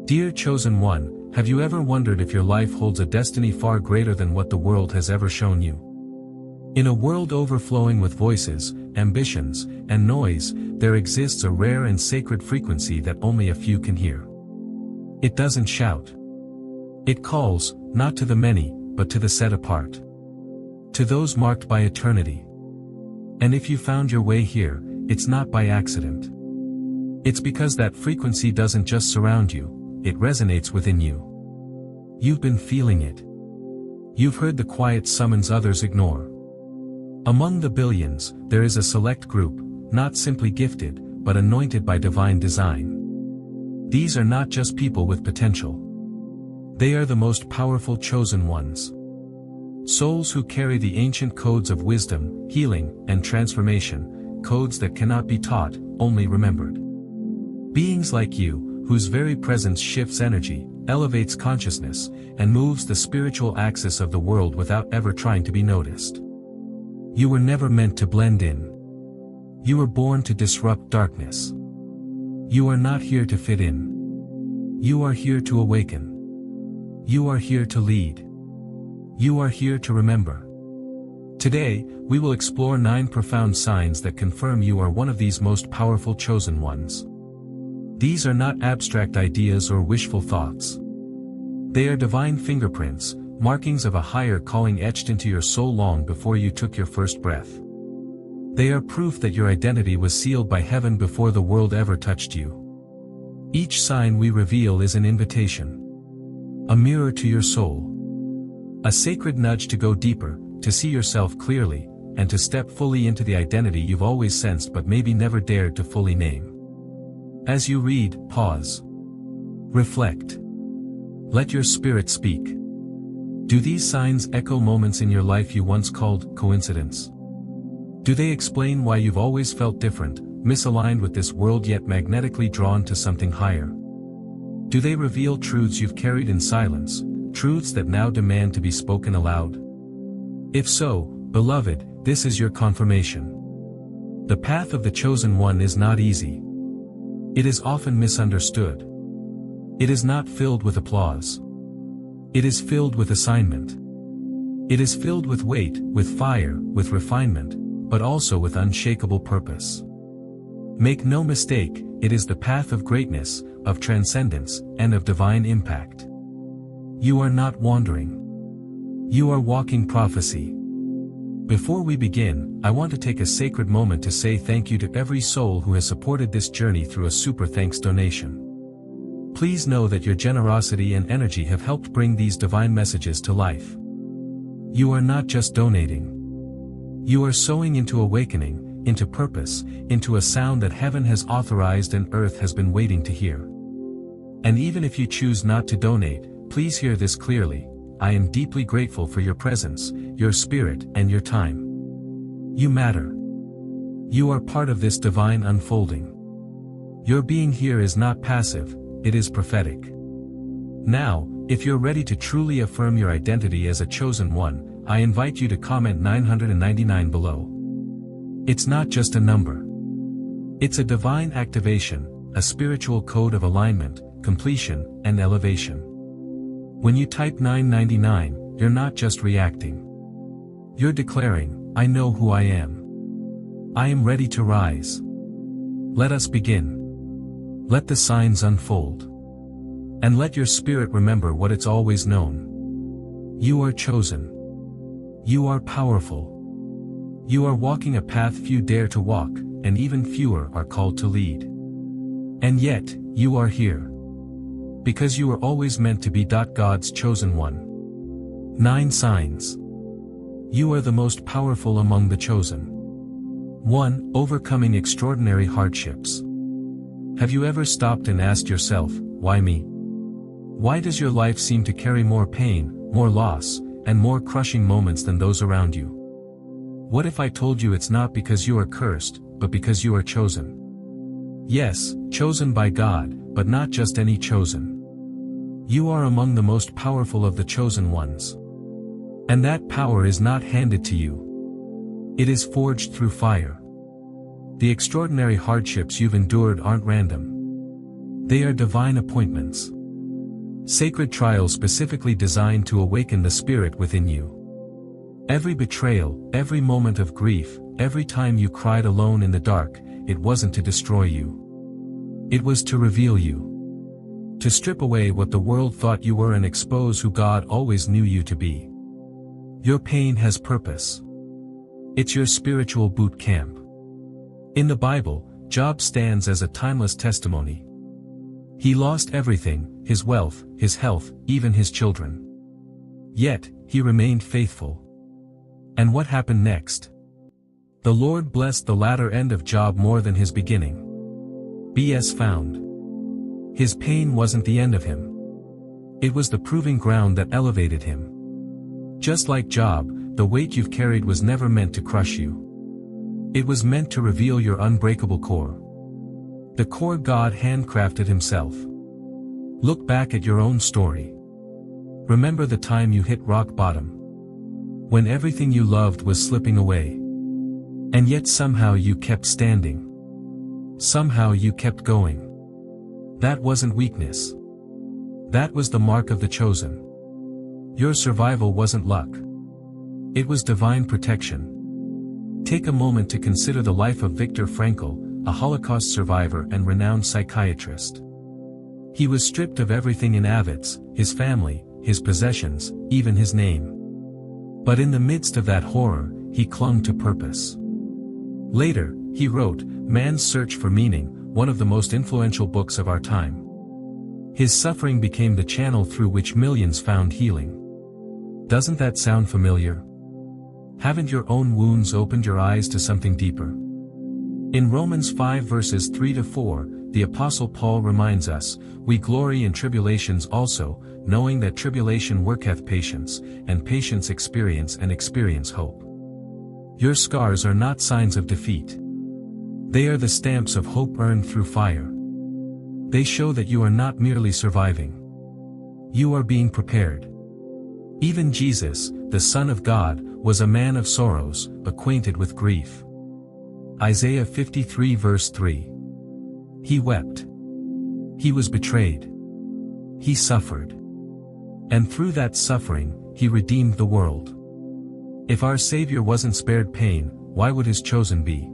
Dear Chosen One, have you ever wondered if your life holds a destiny far greater than what the world has ever shown you? In a world overflowing with voices, ambitions, and noise, there exists a rare and sacred frequency that only a few can hear. It doesn't shout. It calls, not to the many, but to the set apart. To those marked by eternity. And if you found your way here, it's not by accident. It's because that frequency doesn't just surround you, it resonates within you. You've been feeling it. You've heard the quiet summons others ignore. Among the billions, there is a select group, not simply gifted, but anointed by divine design. These are not just people with potential. They are the most powerful chosen ones. Souls who carry the ancient codes of wisdom, healing, and transformation, codes that cannot be taught, only remembered. Beings like you, whose very presence shifts energy, elevates consciousness, and moves the spiritual axis of the world without ever trying to be noticed. You were never meant to blend in. You were born to disrupt darkness. You are not here to fit in. You are here to awaken. You are here to lead. You are here to remember. Today, we will explore 9 profound signs that confirm you are one of these most powerful chosen ones. These are not abstract ideas or wishful thoughts. They are divine fingerprints, markings of a higher calling etched into your soul long before you took your first breath. They are proof that your identity was sealed by heaven before the world ever touched you. Each sign we reveal is an invitation. A mirror to your soul. A sacred nudge to go deeper, to see yourself clearly, and to step fully into the identity you've always sensed but maybe never dared to fully name. As you read, pause. Reflect. Let your spirit speak. Do these signs echo moments in your life you once called coincidence? Do they explain why you've always felt different, misaligned with this world yet magnetically drawn to something higher? Do they reveal truths you've carried in silence, truths that now demand to be spoken aloud? If so, beloved, this is your confirmation. The path of the chosen one is not easy. It is often misunderstood. It is not filled with applause. It is filled with assignment. It is filled with weight, with fire, with refinement, but also with unshakable purpose. Make no mistake, it is the path of greatness, of transcendence, and of divine impact. You are not wandering. You are walking prophecy. Before we begin, I want to take a sacred moment to say thank you to every soul who has supported this journey through a super thanks donation. Please know that your generosity and energy have helped bring these divine messages to life. You are not just donating. You are sowing into awakening, into purpose, into a sound that heaven has authorized and earth has been waiting to hear. And even if you choose not to donate, please hear this clearly. I am deeply grateful for your presence, your spirit, and your time. You matter. You are part of this divine unfolding. Your being here is not passive, it is prophetic. Now, if you're ready to truly affirm your identity as a chosen one, I invite you to comment 999 below. It's not just a number. It's a divine activation, a spiritual code of alignment, completion, and elevation. When you type 999, you're not just reacting. You're declaring, I know who I am. I am ready to rise. Let us begin. Let the signs unfold. And let your spirit remember what it's always known. You are chosen. You are powerful. You are walking a path few dare to walk, and even fewer are called to lead. And yet, you are here. Because you were always meant to be. God's chosen one. 9 signs. You are the most powerful among the chosen. 1. Overcoming extraordinary hardships. Have you ever stopped and asked yourself, why me? Why does your life seem to carry more pain, more loss, and more crushing moments than those around you? What if I told you it's not because you are cursed, but because you are chosen? Yes, chosen by God, but not just any chosen. You are among the most powerful of the chosen ones. And that power is not handed to you. It is forged through fire. The extraordinary hardships you've endured aren't random. They are divine appointments. Sacred trials specifically designed to awaken the spirit within you. Every betrayal, every moment of grief, every time you cried alone in the dark, it wasn't to destroy you. It was to reveal you. To strip away what the world thought you were and expose who God always knew you to be. Your pain has purpose. It's your spiritual boot camp. In the Bible, Job stands as a timeless testimony. He lost everything, his wealth, his health, even his children. Yet, he remained faithful. And what happened next? The Lord blessed the latter end of Job more than his beginning. B.S. found. His pain wasn't the end of him. It was the proving ground that elevated him. Just like Job, the weight you've carried was never meant to crush you. It was meant to reveal your unbreakable core. The core God handcrafted himself. Look back at your own story. Remember the time you hit rock bottom. When everything you loved was slipping away. And yet somehow you kept standing. Somehow you kept going. That wasn't weakness. That was the mark of the chosen. Your survival wasn't luck. It was divine protection. Take a moment to consider the life of Viktor Frankl, a Holocaust survivor and renowned psychiatrist. He was stripped of everything in Auschwitz, his family, his possessions, even his name. But in the midst of that horror, he clung to purpose. Later, he wrote, Man's Search for Meaning, one of the most influential books of our time. His suffering became the channel through which millions found healing. Doesn't that sound familiar? Haven't your own wounds opened your eyes to something deeper? In Romans 5 verses 3-4, the Apostle Paul reminds us, We glory in tribulations also, knowing that tribulation worketh patience, and patience experience, and experience hope. Your scars are not signs of defeat. They are the stamps of hope earned through fire. They show that you are not merely surviving. You are being prepared. Even Jesus, the Son of God, was a man of sorrows, acquainted with grief. Isaiah 53 verse 3. He wept. He was betrayed. He suffered. And through that suffering, he redeemed the world. If our Savior wasn't spared pain, why would his chosen be?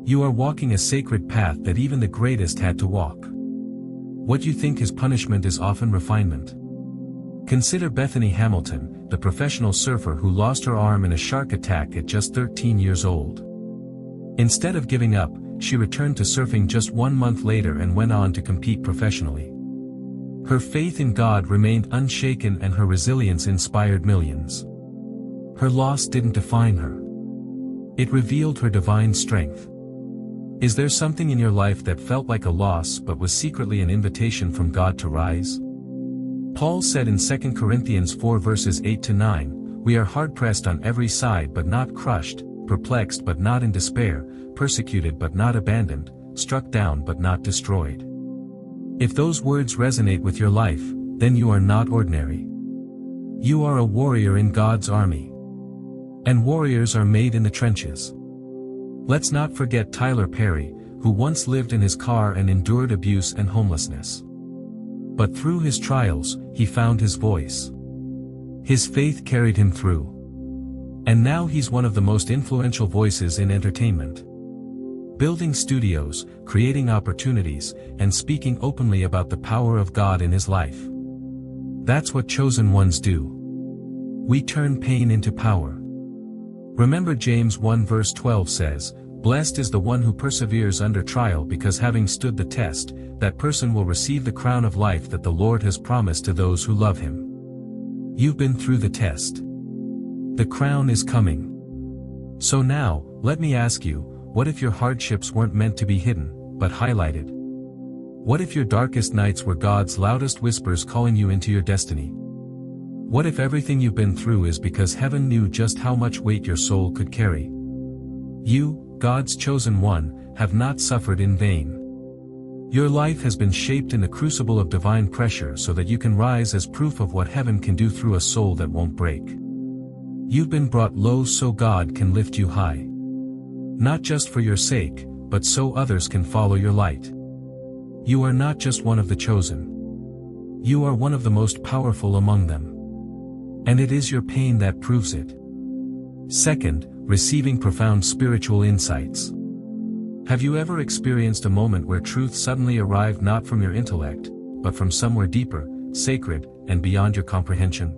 You are walking a sacred path that even the greatest had to walk. What you think is punishment is often refinement. Consider Bethany Hamilton, the professional surfer who lost her arm in a shark attack at just 13 years old. Instead of giving up, she returned to surfing just 1 month later and went on to compete professionally. Her faith in God remained unshaken and her resilience inspired millions. Her loss didn't define her. It revealed her divine strength. Is there something in your life that felt like a loss but was secretly an invitation from God to rise? Paul said in 2 Corinthians 4 verses 8-9, We are hard-pressed on every side but not crushed, perplexed but not in despair, persecuted but not abandoned, struck down but not destroyed. If those words resonate with your life, then you are not ordinary. You are a warrior in God's army. And warriors are made in the trenches. Let's not forget Tyler Perry, who once lived in his car and endured abuse and homelessness. But through his trials, he found his voice. His faith carried him through. And now he's one of the most influential voices in entertainment. Building studios, creating opportunities, and speaking openly about the power of God in his life. That's what chosen ones do. We turn pain into power. Remember James 1 verse 12 says, Blessed is the one who perseveres under trial because having stood the test, that person will receive the crown of life that the Lord has promised to those who love him. You've been through the test. The crown is coming. So now, let me ask you, what if your hardships weren't meant to be hidden, but highlighted? What if your darkest nights were God's loudest whispers calling you into your destiny? What if everything you've been through is because heaven knew just how much weight your soul could carry? You, God's chosen one, have not suffered in vain. Your life has been shaped in the crucible of divine pressure so that you can rise as proof of what heaven can do through a soul that won't break. You've been brought low so God can lift you high. Not just for your sake, but so others can follow your light. You are not just one of the chosen. You are one of the most powerful among them. And it is your pain that proves it. Second, receiving profound spiritual insights. Have you ever experienced a moment where truth suddenly arrived not from your intellect, but from somewhere deeper, sacred, and beyond your comprehension?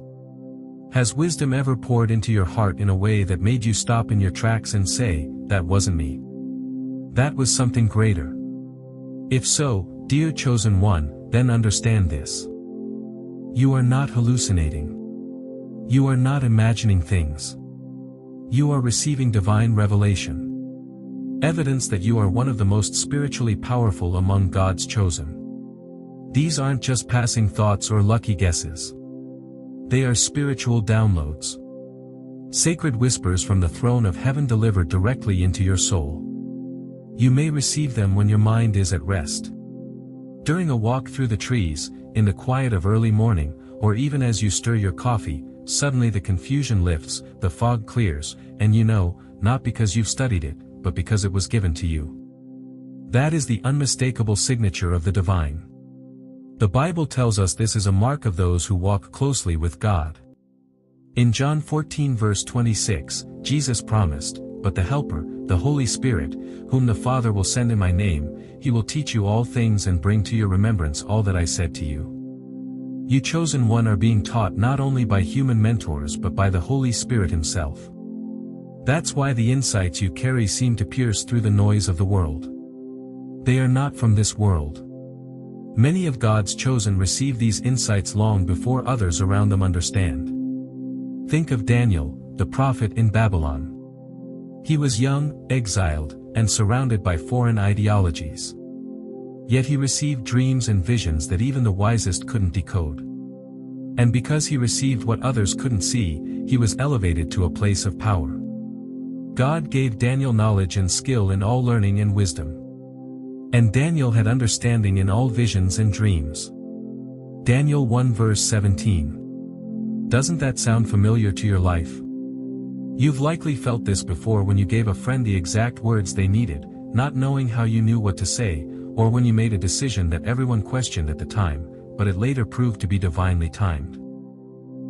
Has wisdom ever poured into your heart in a way that made you stop in your tracks and say, "That wasn't me. That was something greater"? If so, dear chosen one, then understand this. You are not hallucinating. You are not imagining things. You are receiving divine revelation. Evidence that you are one of the most spiritually powerful among God's chosen. These aren't just passing thoughts or lucky guesses. They are spiritual downloads. Sacred whispers from the throne of heaven delivered directly into your soul. You may receive them when your mind is at rest. During a walk through the trees, in the quiet of early morning, or even as you stir your coffee, suddenly the confusion lifts, the fog clears, and you know, not because you've studied it, but because it was given to you. That is the unmistakable signature of the divine. The Bible tells us this is a mark of those who walk closely with God. In John 14 verse 26, Jesus promised, "But the Helper, the Holy Spirit, whom the Father will send in my name, he will teach you all things and bring to your remembrance all that I said to you." You chosen one are being taught not only by human mentors but by the Holy Spirit himself. That's why the insights you carry seem to pierce through the noise of the world. They are not from this world. Many of God's chosen receive these insights long before others around them understand. Think of Daniel, the prophet in Babylon. He was young, exiled, and surrounded by foreign ideologies. Yet he received dreams and visions that even the wisest couldn't decode. And because he received what others couldn't see, he was elevated to a place of power. God gave Daniel knowledge and skill in all learning and wisdom. And Daniel had understanding in all visions and dreams. Daniel 1 verse 17. Doesn't that sound familiar to your life? You've likely felt this before when you gave a friend the exact words they needed, not knowing how you knew what to say, or when you made a decision that everyone questioned at the time, but it later proved to be divinely timed.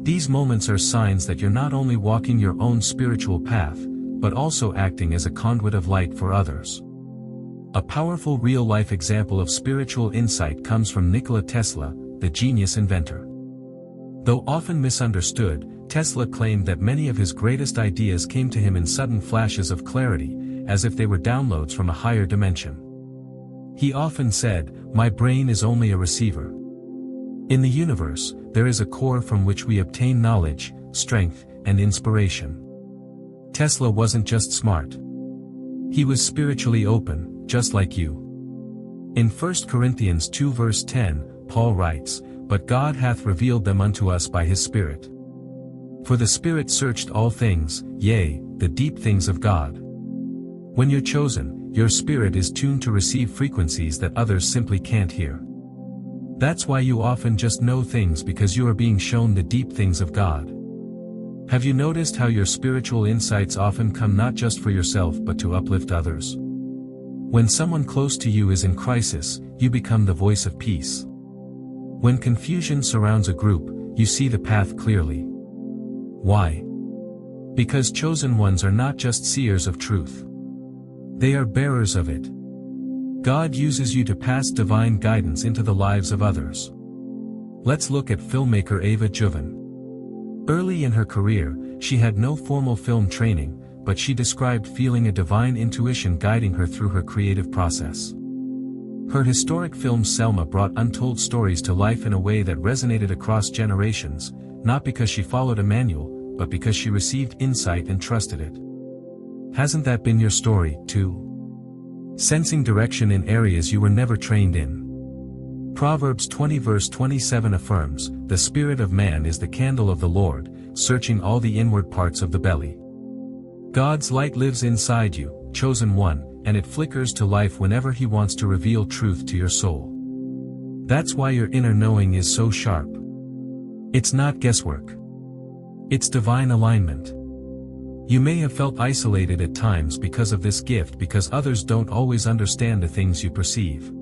These moments are signs that you're not only walking your own spiritual path, but also acting as a conduit of light for others. A powerful real-life example of spiritual insight comes from Nikola Tesla, the genius inventor. Though often misunderstood, Tesla claimed that many of his greatest ideas came to him in sudden flashes of clarity, as if they were downloads from a higher dimension. He often said, "My brain is only a receiver." In the universe, there is a core from which we obtain knowledge, strength, and inspiration. Tesla wasn't just smart. He was spiritually open, just like you. In 1 Corinthians 2 verse 10, Paul writes, "But God hath revealed them unto us by his Spirit. For the Spirit searched all things, yea, the deep things of God." When you're chosen, your spirit is tuned to receive frequencies that others simply can't hear. That's why you often just know things, because you are being shown the deep things of God. Have you noticed how your spiritual insights often come not just for yourself but to uplift others? When someone close to you is in crisis, you become the voice of peace. When confusion surrounds a group, you see the path clearly. Why? Because chosen ones are not just seers of truth. They are bearers of it. God uses you to pass divine guidance into the lives of others. Let's look at filmmaker Ava Juven. Early in her career, she had no formal film training, but she described feeling a divine intuition guiding her through her creative process. Her historic film Selma brought untold stories to life in a way that resonated across generations, not because she followed a manual, but because she received insight and trusted it. Hasn't that been your story, too? Sensing direction in areas you were never trained in. Proverbs 20 verse 27 affirms, "The spirit of man is the candle of the Lord, searching all the inward parts of the belly." God's light lives inside you, chosen one, and it flickers to life whenever he wants to reveal truth to your soul. That's why your inner knowing is so sharp. It's not guesswork. It's divine alignment. You may have felt isolated at times because of this gift, because others don't always understand the things you perceive.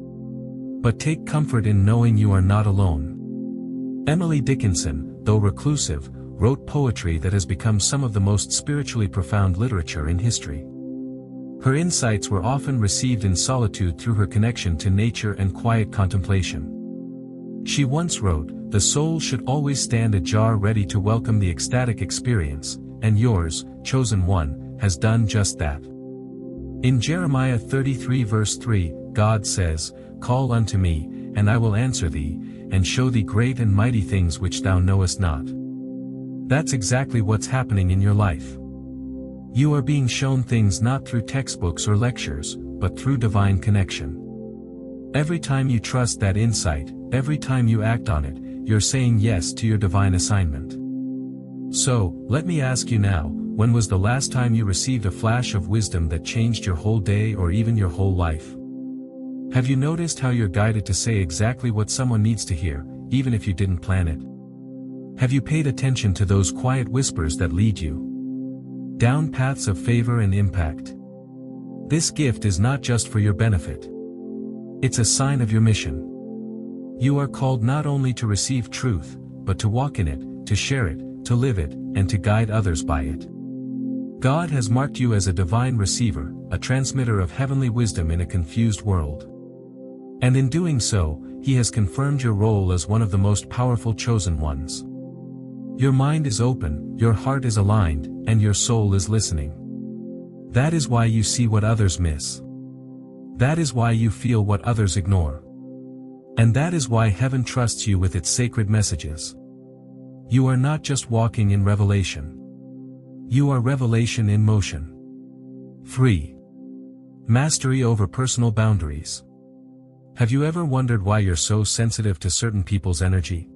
But take comfort in knowing you are not alone. Emily Dickinson, though reclusive, wrote poetry that has become some of the most spiritually profound literature in history. Her insights were often received in solitude through her connection to nature and quiet contemplation. She once wrote, "The soul should always stand ajar ready to welcome the ecstatic experience, and yours, chosen one, has done just that." In Jeremiah 33 verse 3, God says, "Call unto me, and I will answer thee, and show thee great and mighty things which thou knowest not." That's exactly what's happening in your life. You are being shown things not through textbooks or lectures, but through divine connection. Every time you trust that insight, every time you act on it, you're saying yes to your divine assignment. So, let me ask you now, when was the last time you received a flash of wisdom that changed your whole day or even your whole life? Have you noticed how you're guided to say exactly what someone needs to hear, even if you didn't plan it? Have you paid attention to those quiet whispers that lead you down paths of favor and impact? This gift is not just for your benefit. It's a sign of your mission. You are called not only to receive truth, but to walk in it, to share it, to live it, and to guide others by it. God has marked you as a divine receiver, a transmitter of heavenly wisdom in a confused world. And in doing so, He has confirmed your role as one of the most powerful chosen ones. Your mind is open, your heart is aligned, and your soul is listening. That is why you see what others miss. That is why you feel what others ignore. And that is why heaven trusts you with its sacred messages. You are not just walking in revelation. You are revelation in motion. 3. Mastery over personal boundaries. Have you ever wondered why you're so sensitive to certain people's energy?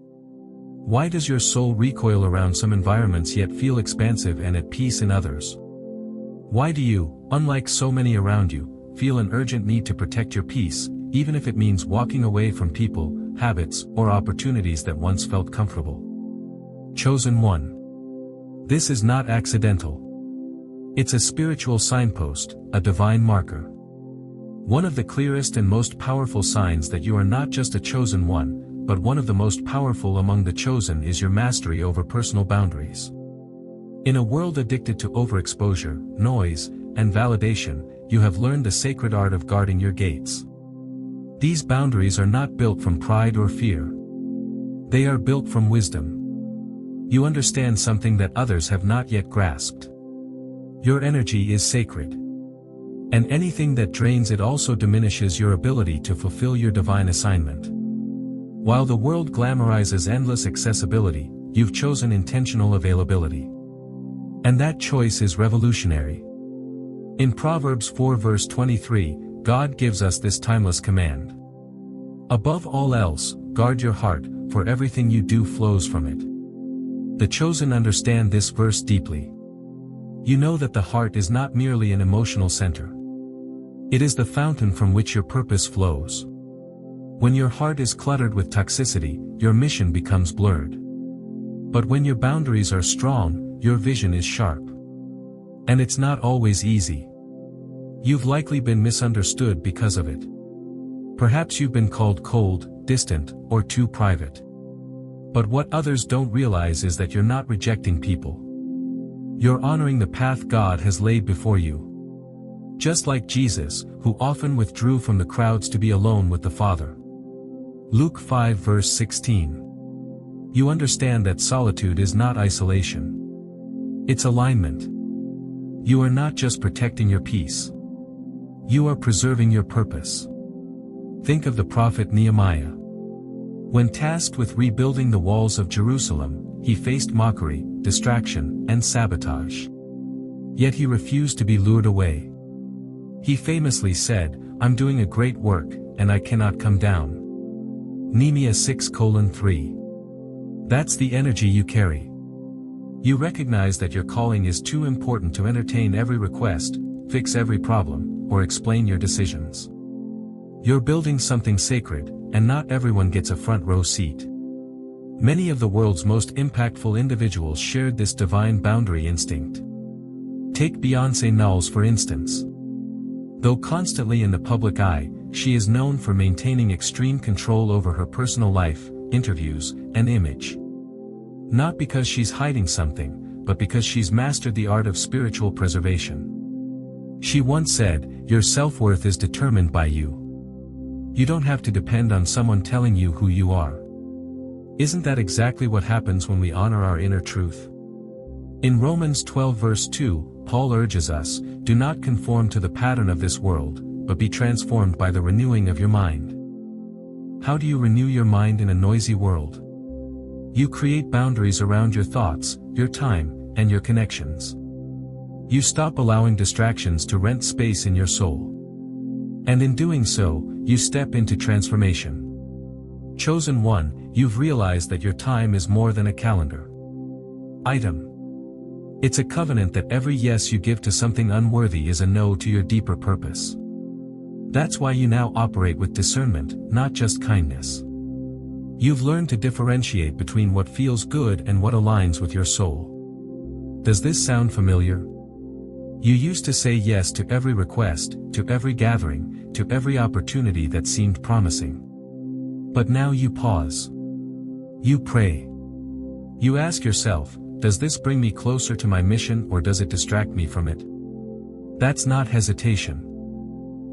Why does your soul recoil around some environments yet feel expansive and at peace in others? Why do you, unlike so many around you, feel an urgent need to protect your peace, even if it means walking away from people, habits, or opportunities that once felt comfortable? Chosen one. This is not accidental. It's a spiritual signpost, a divine marker. One of the clearest and most powerful signs that you are not just a chosen one, but one of the most powerful among the chosen is your mastery over personal boundaries. In a world addicted to overexposure, noise, and validation, you have learned the sacred art of guarding your gates. These boundaries are not built from pride or fear. They are built from wisdom. You understand something that others have not yet grasped. Your energy is sacred. And anything that drains it also diminishes your ability to fulfill your divine assignment. While the world glamorizes endless accessibility, you've chosen intentional availability. And that choice is revolutionary. In Proverbs 4 verse 23, God gives us this timeless command. Above all else, guard your heart, for everything you do flows from it. The chosen understand this verse deeply. You know that the heart is not merely an emotional center. It is the fountain from which your purpose flows. When your heart is cluttered with toxicity, your mission becomes blurred. But when your boundaries are strong, your vision is sharp. And it's not always easy. You've likely been misunderstood because of it. Perhaps you've been called cold, distant, or too private. But what others don't realize is that you're not rejecting people. You're honoring the path God has laid before you. Just like Jesus, who often withdrew from the crowds to be alone with the Father. Luke 5 verse 16. You understand that solitude is not isolation. It's alignment. You are not just protecting your peace. You are preserving your purpose. Think of the prophet Nehemiah. When tasked with rebuilding the walls of Jerusalem, he faced mockery, distraction, and sabotage. Yet he refused to be lured away. He famously said, "I'm doing a great work, and I cannot come down." Nehemiah 6:3. That's the energy you carry. You recognize that your calling is too important to entertain every request, fix every problem, or explain your decisions. You're building something sacred, and not everyone gets a front row seat. Many of the world's most impactful individuals shared this divine boundary instinct. Take Beyoncé Knowles for instance. Though constantly in the public eye, she is known for maintaining extreme control over her personal life, interviews, and image. Not because she's hiding something, but because she's mastered the art of spiritual preservation. She once said, "Your self-worth is determined by you. You don't have to depend on someone telling you who you are." Isn't that exactly what happens when we honor our inner truth? In Romans 12 verse 2, Paul urges us, "Do not conform to the pattern of this world, but be transformed by the renewing of your mind." How do you renew your mind in a noisy world? You create boundaries around your thoughts, your time, and your connections. You stop allowing distractions to rent space in your soul. And in doing so, you step into transformation. Chosen one, you've realized that your time is more than a calendar item. It's a covenant that every yes you give to something unworthy is a no to your deeper purpose. That's why you now operate with discernment, not just kindness. You've learned to differentiate between what feels good and what aligns with your soul. Does this sound familiar? You used to say yes to every request, to every gathering, to every opportunity that seemed promising. But now you pause. You pray. You ask yourself, does this bring me closer to my mission or does it distract me from it? That's not hesitation.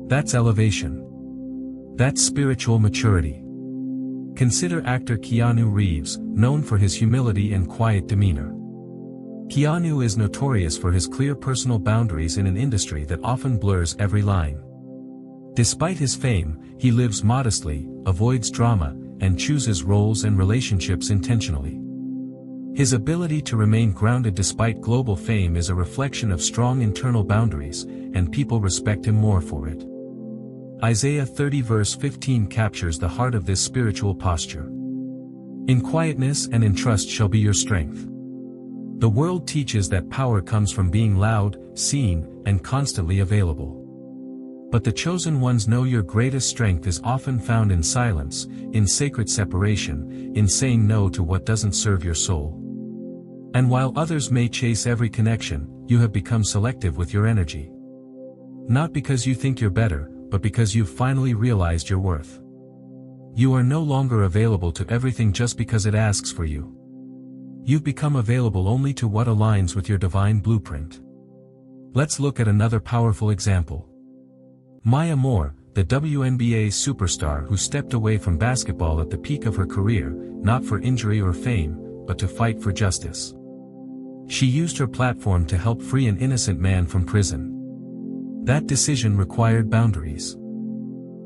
That's elevation. That's spiritual maturity. Consider actor Keanu Reeves, known for his humility and quiet demeanor. Keanu is notorious for his clear personal boundaries in an industry that often blurs every line. Despite his fame, he lives modestly, avoids drama, and chooses roles and relationships intentionally. His ability to remain grounded despite global fame is a reflection of strong internal boundaries, and people respect him more for it. Isaiah 30 verse 15 captures the heart of this spiritual posture. In quietness and in trust shall be your strength. The world teaches that power comes from being loud, seen, and constantly available. But the chosen ones know your greatest strength is often found in silence, in sacred separation, in saying no to what doesn't serve your soul. And while others may chase every connection, you have become selective with your energy. Not because you think you're better, but because you've finally realized your worth. You are no longer available to everything just because it asks for you. You've become available only to what aligns with your divine blueprint. Let's look at another powerful example. Maya Moore, the WNBA superstar who stepped away from basketball at the peak of her career, not for injury or fame, but to fight for justice. She used her platform to help free an innocent man from prison. That decision required boundaries.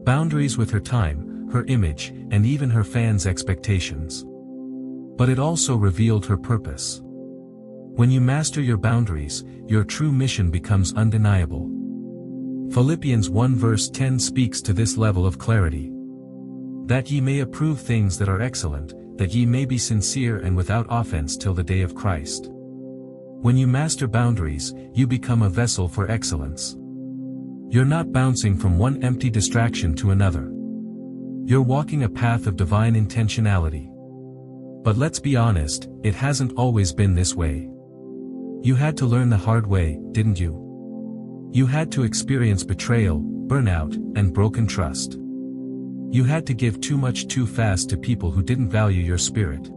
Boundaries with her time, her image, and even her fans' expectations. But it also revealed her purpose. When you master your boundaries, your true mission becomes undeniable. Philippians 1 verse 10 speaks to this level of clarity. That ye may approve things that are excellent, that ye may be sincere and without offense till the day of Christ. When you master boundaries, you become a vessel for excellence. You're not bouncing from one empty distraction to another. You're walking a path of divine intentionality. But let's be honest, it hasn't always been this way. You had to learn the hard way, didn't you? You had to experience betrayal, burnout, and broken trust. You had to give too much too fast to people who didn't value your spirit.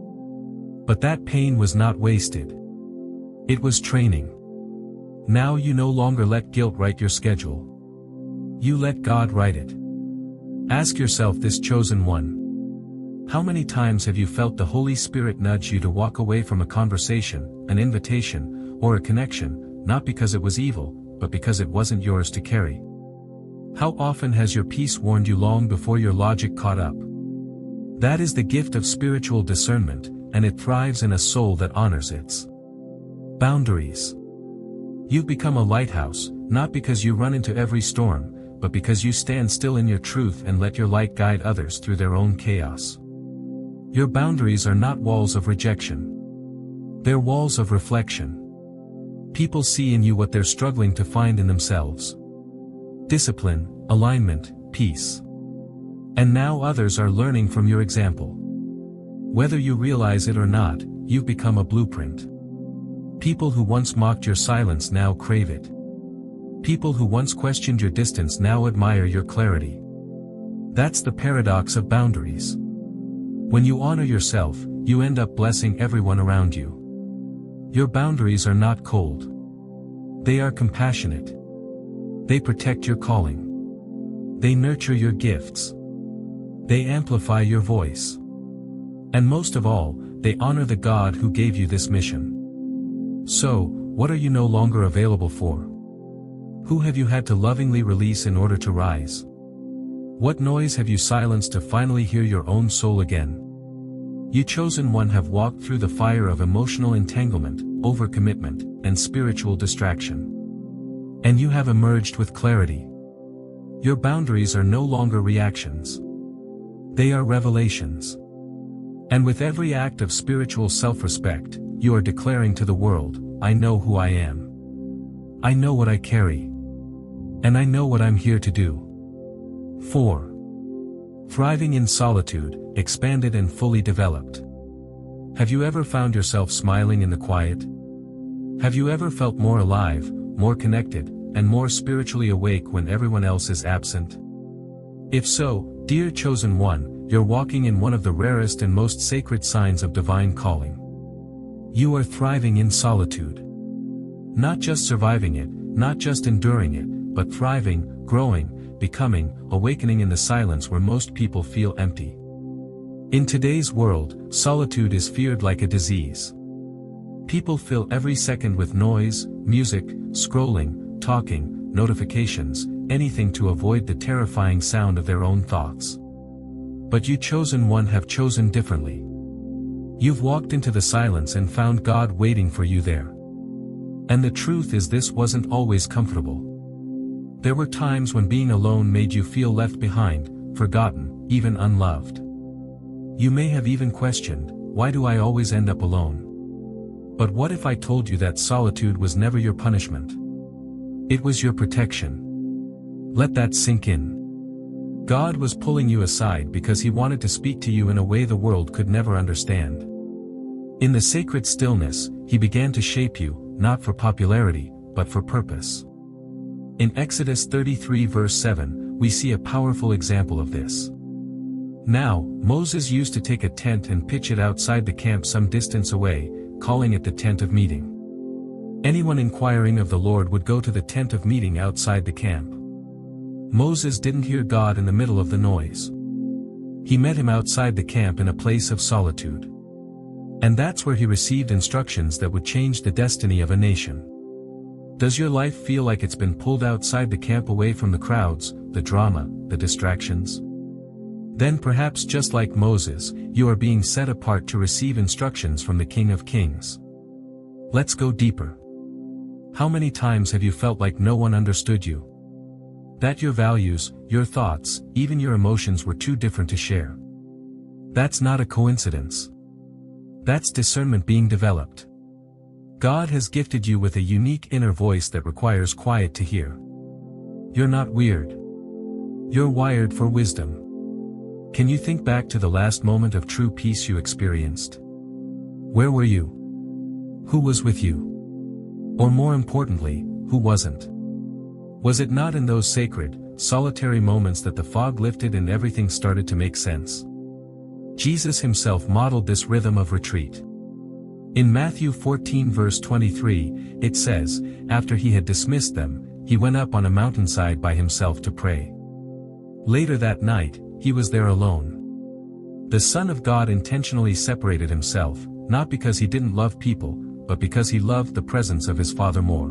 But that pain was not wasted. It was training. Now you no longer let guilt write your schedule. You let God write it. Ask yourself this, chosen one. How many times have you felt the Holy Spirit nudge you to walk away from a conversation, an invitation, or a connection, not because it was evil, but because it wasn't yours to carry? How often has your peace warned you long before your logic caught up? That is the gift of spiritual discernment, and it thrives in a soul that honors its boundaries. You've become a lighthouse, not because you run into every storm, but because you stand still in your truth and let your light guide others through their own chaos. Your boundaries are not walls of rejection. They're walls of reflection. People see in you what they're struggling to find in themselves. Discipline, alignment, peace. And now others are learning from your example. Whether you realize it or not, you've become a blueprint. People who once mocked your silence now crave it. People who once questioned your distance now admire your clarity. That's the paradox of boundaries. When you honor yourself, you end up blessing everyone around you. Your boundaries are not cold. They are compassionate. They protect your calling. They nurture your gifts. They amplify your voice. And most of all, they honor the God who gave you this mission. So, what are you no longer available for? Who have you had to lovingly release in order to rise? What noise have you silenced to finally hear your own soul again? You chosen one have walked through the fire of emotional entanglement, overcommitment, and spiritual distraction. And you have emerged with clarity. Your boundaries are no longer reactions. They are revelations. And with every act of spiritual self-respect, you are declaring to the world, I know who I am. I know what I carry. And I know what I'm here to do. 4. Thriving in solitude, expanded and fully developed. Have you ever found yourself smiling in the quiet? Have you ever felt more alive, more connected, and more spiritually awake when everyone else is absent? If so, dear chosen one, you're walking in one of the rarest and most sacred signs of divine calling. You are thriving in solitude. Not just surviving it, not just enduring it, but thriving, growing, becoming, awakening in the silence where most people feel empty. In today's world, solitude is feared like a disease. People fill every second with noise, music, scrolling, talking, notifications, anything to avoid the terrifying sound of their own thoughts. But you chosen one have chosen differently. You've walked into the silence and found God waiting for you there. And the truth is this wasn't always comfortable. There were times when being alone made you feel left behind, forgotten, even unloved. You may have even questioned, why do I always end up alone? But what if I told you that solitude was never your punishment? It was your protection. Let that sink in. God was pulling you aside because He wanted to speak to you in a way the world could never understand. In the sacred stillness, He began to shape you, not for popularity, but for purpose. In Exodus 33 verse 7, we see a powerful example of this. Now, Moses used to take a tent and pitch it outside the camp some distance away, calling it the tent of meeting. Anyone inquiring of the Lord would go to the tent of meeting outside the camp. Moses didn't hear God in the middle of the noise. He met Him outside the camp in a place of solitude. And that's where he received instructions that would change the destiny of a nation. Does your life feel like it's been pulled outside the camp away from the crowds, the drama, the distractions? Then perhaps just like Moses, you are being set apart to receive instructions from the King of Kings. Let's go deeper. How many times have you felt like no one understood you? That your values, your thoughts, even your emotions were too different to share? That's not a coincidence. That's discernment being developed. God has gifted you with a unique inner voice that requires quiet to hear. You're not weird. You're wired for wisdom. Can you think back to the last moment of true peace you experienced? Where were you? Who was with you? Or more importantly, who wasn't? Was it not in those sacred, solitary moments that the fog lifted and everything started to make sense? Jesus Himself modeled this rhythm of retreat. In Matthew 14 verse 23, it says, after He had dismissed them, He went up on a mountainside by Himself to pray. Later that night, He was there alone. The Son of God intentionally separated Himself, not because He didn't love people, but because He loved the presence of His Father more.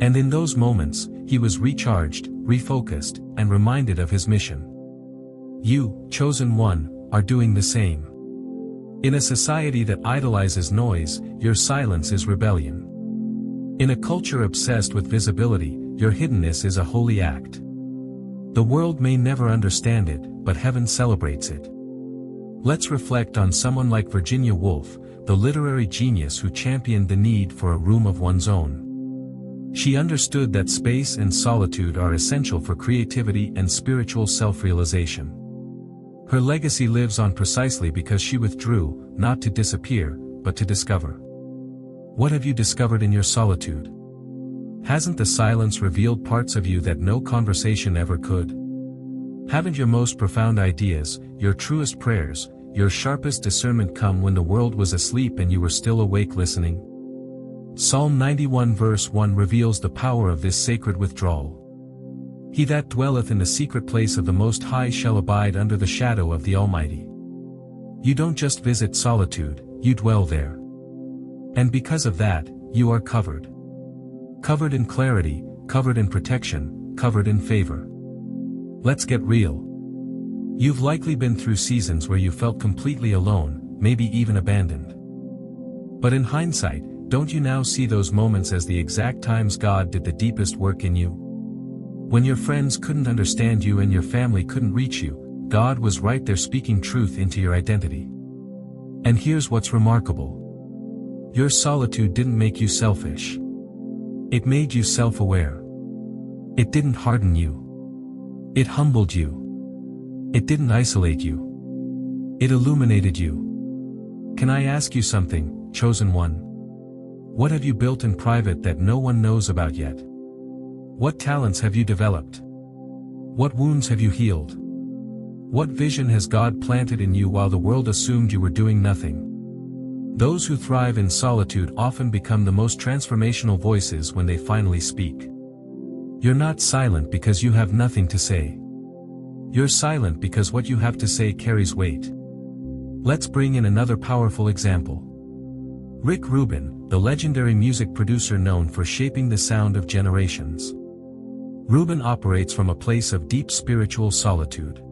And in those moments, He was recharged, refocused, and reminded of His mission. You, chosen one, are doing the same. In a society that idolizes noise, your silence is rebellion. In a culture obsessed with visibility, your hiddenness is a holy act. The world may never understand it, but heaven celebrates it. Let's reflect on someone like Virginia Woolf, the literary genius who championed the need for a room of one's own. She understood that space and solitude are essential for creativity and spiritual self-realization. Her legacy lives on precisely because she withdrew, not to disappear, but to discover. What have you discovered in your solitude? Hasn't the silence revealed parts of you that no conversation ever could? Haven't your most profound ideas, your truest prayers, your sharpest discernment come when the world was asleep and you were still awake listening? Psalm 91 verse 1 reveals the power of this sacred withdrawal. He that dwelleth in the secret place of the Most High shall abide under the shadow of the Almighty. You don't just visit solitude, you dwell there. And because of that, you are covered. Covered in clarity, covered in protection, covered in favor. Let's get real. You've likely been through seasons where you felt completely alone, maybe even abandoned. But in hindsight, don't you now see those moments as the exact times God did the deepest work in you? When your friends couldn't understand you and your family couldn't reach you, God was right there speaking truth into your identity. And here's what's remarkable. Your solitude didn't make you selfish. It made you self-aware. It didn't harden you. It humbled you. It didn't isolate you. It illuminated you. Can I ask you something, chosen one? What have you built in private that no one knows about yet? What talents have you developed? What wounds have you healed? What vision has God planted in you while the world assumed you were doing nothing? Those who thrive in solitude often become the most transformational voices when they finally speak. You're not silent because you have nothing to say. You're silent because what you have to say carries weight. Let's bring in another powerful example. Rick Rubin, the legendary music producer known for shaping the sound of generations. Rubin operates from a place of deep spiritual solitude.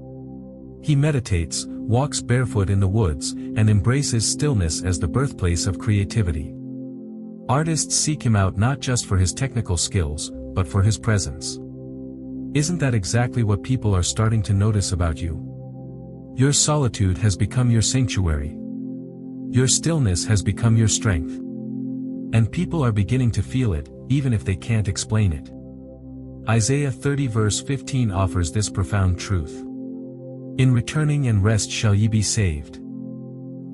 He meditates, walks barefoot in the woods, and embraces stillness as the birthplace of creativity. Artists seek him out not just for his technical skills, but for his presence. Isn't that exactly what people are starting to notice about you? Your solitude has become your sanctuary. Your stillness has become your strength. And people are beginning to feel it, even if they can't explain it. Isaiah 30 verse 15 offers this profound truth. In returning and rest shall ye be saved.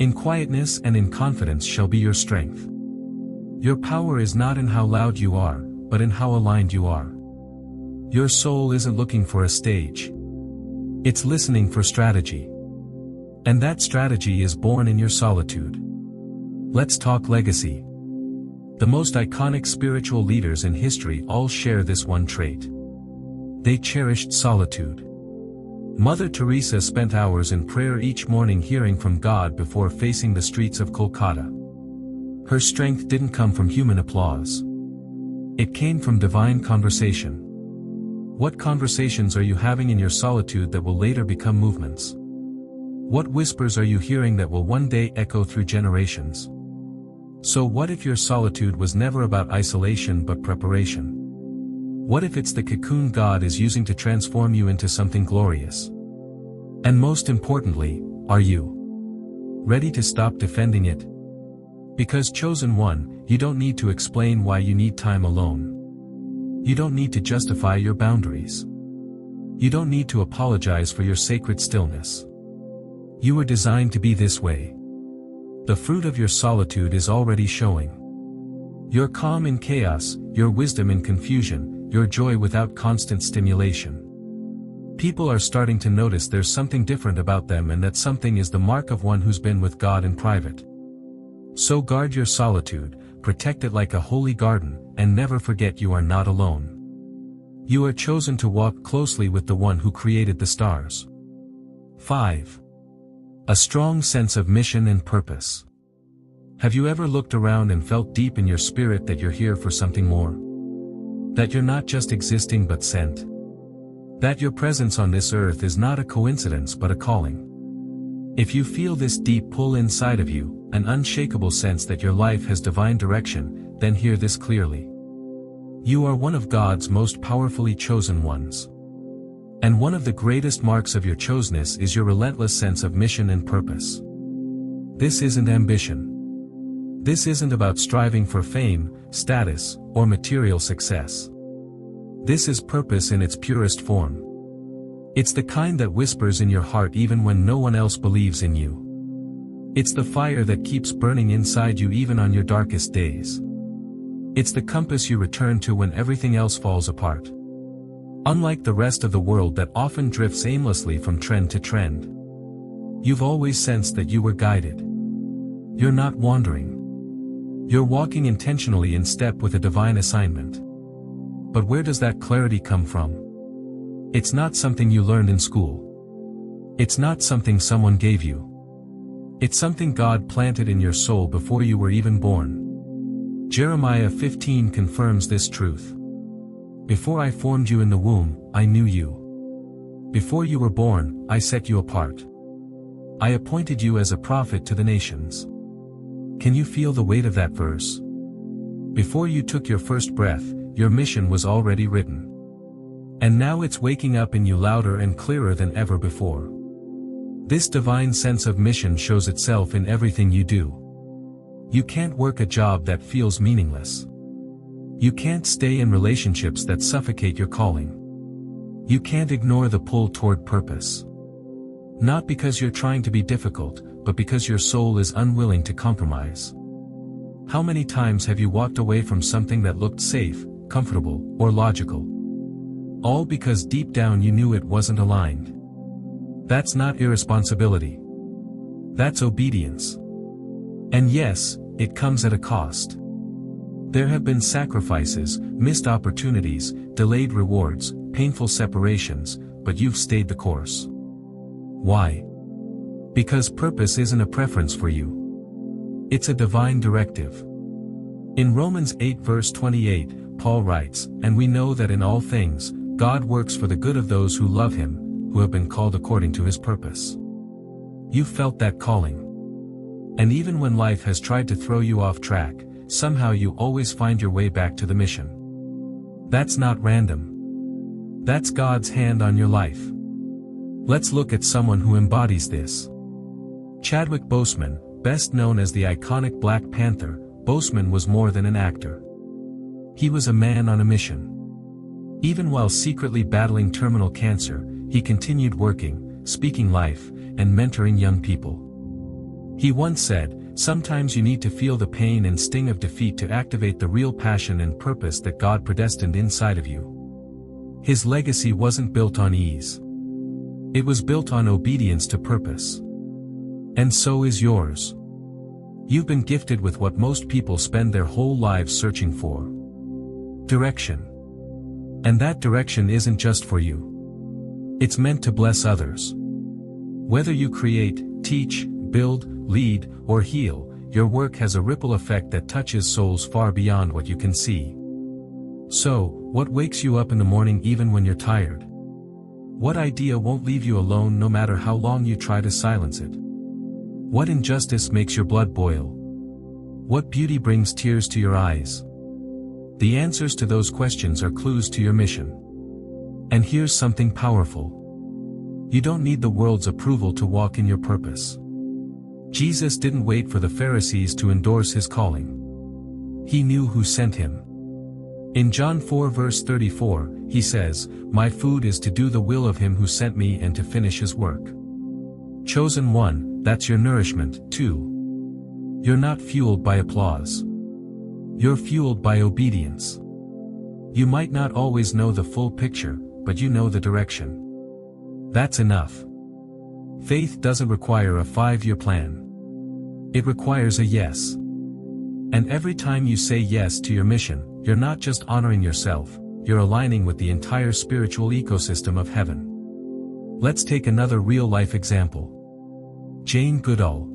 In quietness and in confidence shall be your strength. Your power is not in how loud you are, but in how aligned you are. Your soul isn't looking for a stage. It's listening for strategy. And that strategy is born in your solitude. Let's talk legacy. The most iconic spiritual leaders in history all share this one trait. They cherished solitude. Mother Teresa spent hours in prayer each morning hearing from God before facing the streets of Kolkata. Her strength didn't come from human applause. It came from divine conversation. What conversations are you having in your solitude that will later become movements? What whispers are you hearing that will one day echo through generations? So what if your solitude was never about isolation but preparation? What if it's the cocoon God is using to transform you into something glorious? And most importantly, are you ready to stop defending it? Because chosen one, you don't need to explain why you need time alone. You don't need to justify your boundaries. You don't need to apologize for your sacred stillness. You were designed to be this way. The fruit of your solitude is already showing. Your calm in chaos, your wisdom in confusion, your joy without constant stimulation. People are starting to notice there's something different about them, and that something is the mark of one who's been with God in private. So guard your solitude, protect it like a holy garden, and never forget you are not alone. You are chosen to walk closely with the one who created the stars. 5. A strong sense of mission and purpose. Have you ever looked around and felt deep in your spirit that you're here for something more? That you're not just existing but sent? That your presence on this earth is not a coincidence but a calling? If you feel this deep pull inside of you, an unshakable sense that your life has divine direction, then hear this clearly. You are one of God's most powerfully chosen ones. And one of the greatest marks of your chosenness is your relentless sense of mission and purpose. This isn't ambition. This isn't about striving for fame, status, or material success. This is purpose in its purest form. It's the kind that whispers in your heart even when no one else believes in you. It's the fire that keeps burning inside you even on your darkest days. It's the compass you return to when everything else falls apart. Unlike the rest of the world that often drifts aimlessly from trend to trend, You've always sensed that you were guided. You're not wandering. You're walking intentionally in step with a divine assignment. But where does that clarity come from? It's not something you learned in school. It's not something someone gave you. It's something God planted in your soul before you were even born. Jeremiah 15 confirms this truth. Before I formed you in the womb, I knew you. Before you were born, I set you apart. I appointed you as a prophet to the nations. Can you feel the weight of that verse? Before you took your first breath, your mission was already written. And now it's waking up in you louder and clearer than ever before. This divine sense of mission shows itself in everything you do. You can't work a job that feels meaningless. You can't stay in relationships that suffocate your calling. You can't ignore the pull toward purpose. Not because you're trying to be difficult, but because your soul is unwilling to compromise. How many times have you walked away from something that looked safe, comfortable, or logical? All because deep down you knew it wasn't aligned. That's not irresponsibility. That's obedience. And yes, it comes at a cost. There have been sacrifices, missed opportunities, delayed rewards, painful separations, but you've stayed the course. Why? Because purpose isn't a preference for you. It's a divine directive. In Romans 8 verse 28, Paul writes, "And we know that in all things, God works for the good of those who love Him, who have been called according to His purpose." You felt that calling. And even when life has tried to throw you off track, somehow you always find your way back to the mission. That's not random. That's God's hand on your life. Let's look at someone who embodies this. Chadwick Boseman, best known as the iconic Black Panther, Boseman was more than an actor. He was a man on a mission. Even while secretly battling terminal cancer, he continued working, speaking life, and mentoring young people. He once said, "Sometimes you need to feel the pain and sting of defeat to activate the real passion and purpose that God predestined inside of you." His legacy wasn't built on ease. It was built on obedience to purpose. And so is yours. You've been gifted with what most people spend their whole lives searching for. Direction. And that direction isn't just for you. It's meant to bless others. Whether you create, teach, build, lead, or heal, your work has a ripple effect that touches souls far beyond what you can see. So, what wakes you up in the morning even when you're tired? What idea won't leave you alone no matter how long you try to silence it? What injustice makes your blood boil? What beauty brings tears to your eyes? The answers to those questions are clues to your mission. And here's something powerful. You don't need the world's approval to walk in your purpose. Jesus didn't wait for the Pharisees to endorse his calling. He knew who sent him. In John 4 verse 34, he says, "My food is to do the will of him who sent me and to finish his work." Chosen one, that's your nourishment, too. You're not fueled by applause. You're fueled by obedience. You might not always know the full picture, but you know the direction. That's enough. Faith doesn't require a 5-year plan. It requires a yes. And every time you say yes to your mission, you're not just honoring yourself, you're aligning with the entire spiritual ecosystem of heaven. Let's take another real-life example. Jane Goodall.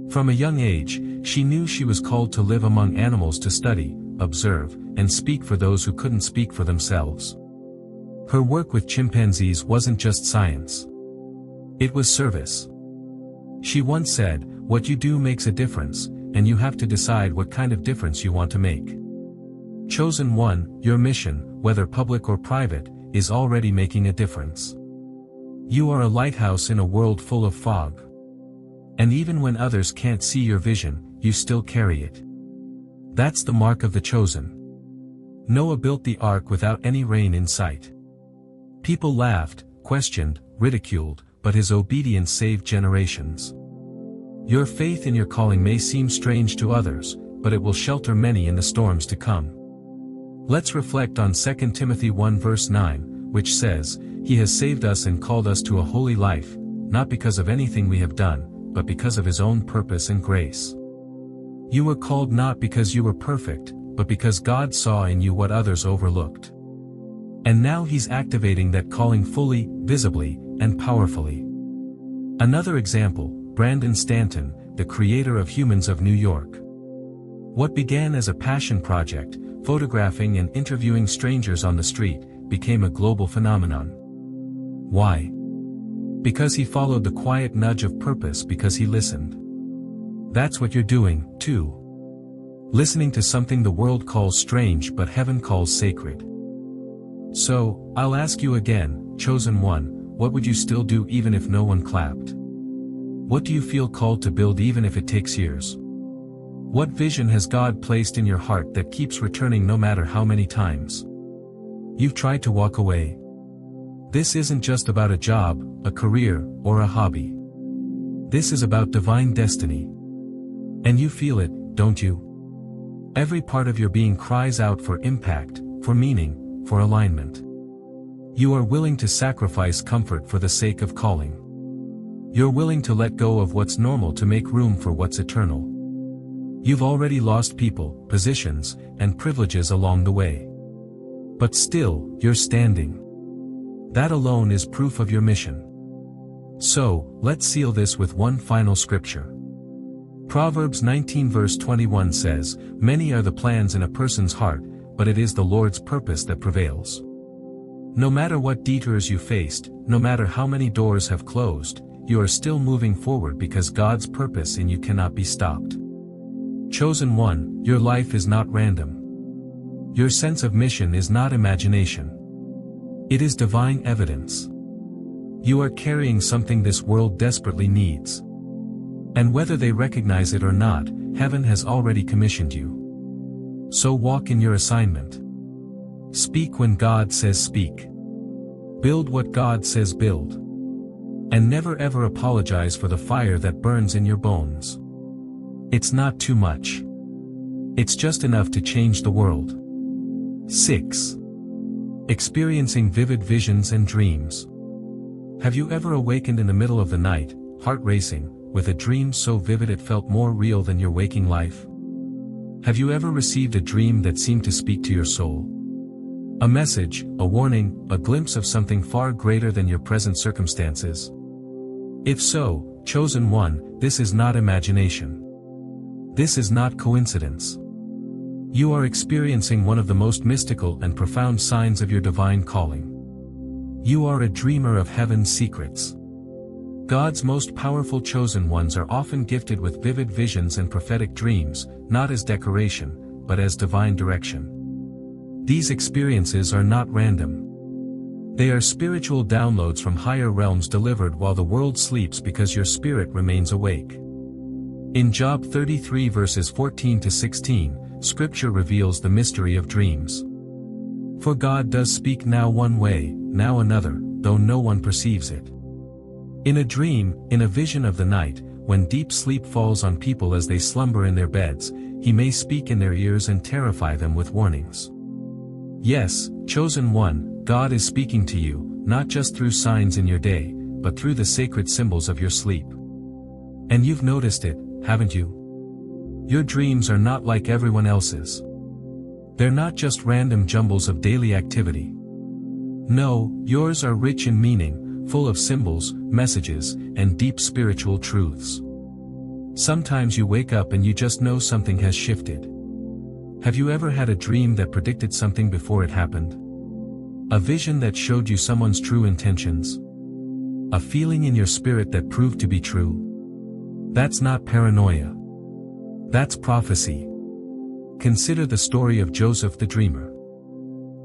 From a young age, she knew she was called to live among animals to study, observe, and speak for those who couldn't speak for themselves. Her work with chimpanzees wasn't just science. It was service. She once said, "What you do makes a difference, and you have to decide what kind of difference you want to make." Chosen one, your mission, whether public or private, is already making a difference. You are a lighthouse in a world full of fog. And even when others can't see your vision, you still carry it. That's the mark of the chosen. Noah built the ark without any rain in sight. People laughed, questioned, ridiculed, but his obedience saved generations. Your faith in your calling may seem strange to others, but it will shelter many in the storms to come. Let's reflect on 2 Timothy 1 verse 9, which says, "He has saved us and called us to a holy life, not because of anything we have done, but because of His own purpose and grace. You were called not because you were perfect, but because God saw in you what others overlooked. And now He's activating that calling fully, visibly, and powerfully. Another example, Brandon Stanton, the creator of Humans of New York. What began as a passion project, photographing and interviewing strangers on the street, became a global phenomenon. Why? Because he followed the quiet nudge of purpose, because he listened. That's what you're doing, too. Listening to something the world calls strange but heaven calls sacred. So, I'll ask you again, chosen one, what would you still do even if no one clapped? What do you feel called to build even if it takes years? What vision has God placed in your heart that keeps returning no matter how many times you've tried to walk away? This isn't just about a job, a career, or a hobby. This is about divine destiny. And you feel it, don't you? Every part of your being cries out for impact, for meaning, for alignment. You are willing to sacrifice comfort for the sake of calling. You're willing to let go of what's normal to make room for what's eternal. You've already lost people, positions, and privileges along the way. But still, you're standing. That alone is proof of your mission. So, let's seal this with one final scripture. Proverbs 19 verse 21 says, "Many are the plans in a person's heart, but it is the Lord's purpose that prevails." No matter what detours you faced, no matter how many doors have closed, you are still moving forward because God's purpose in you cannot be stopped. Chosen one, your life is not random. Your sense of mission is not imagination. It is divine evidence. You are carrying something this world desperately needs. And whether they recognize it or not, heaven has already commissioned you. So walk in your assignment. Speak when God says speak. Build what God says build. And never ever apologize for the fire that burns in your bones. It's not too much. It's just enough to change the world. 6. Experiencing vivid visions and dreams. Have you ever awakened in the middle of the night, heart racing, with a dream so vivid it felt more real than your waking life? Have you ever received a dream that seemed to speak to your soul? A message, a warning, a glimpse of something far greater than your present circumstances? If so, chosen one, this is not imagination. This is not coincidence. You are experiencing one of the most mystical and profound signs of your divine calling. You are a dreamer of heaven's secrets. God's most powerful chosen ones are often gifted with vivid visions and prophetic dreams, not as decoration, but as divine direction. These experiences are not random. They are spiritual downloads from higher realms delivered while the world sleeps because your spirit remains awake. In Job 33 verses 14 to 16, Scripture reveals the mystery of dreams. For God does speak now one way, now another, though no one perceives it. In a dream, in a vision of the night, when deep sleep falls on people as they slumber in their beds, He may speak in their ears and terrify them with warnings. Yes, chosen one, God is speaking to you, not just through signs in your day, but through the sacred symbols of your sleep. And you've noticed it, haven't you? Your dreams are not like everyone else's. They're not just random jumbles of daily activity. No, yours are rich in meaning, full of symbols, messages, and deep spiritual truths. Sometimes you wake up and you just know something has shifted. Have you ever had a dream that predicted something before it happened? A vision that showed you someone's true intentions? A feeling in your spirit that proved to be true? That's not paranoia. That's prophecy. Consider the story of Joseph the dreamer.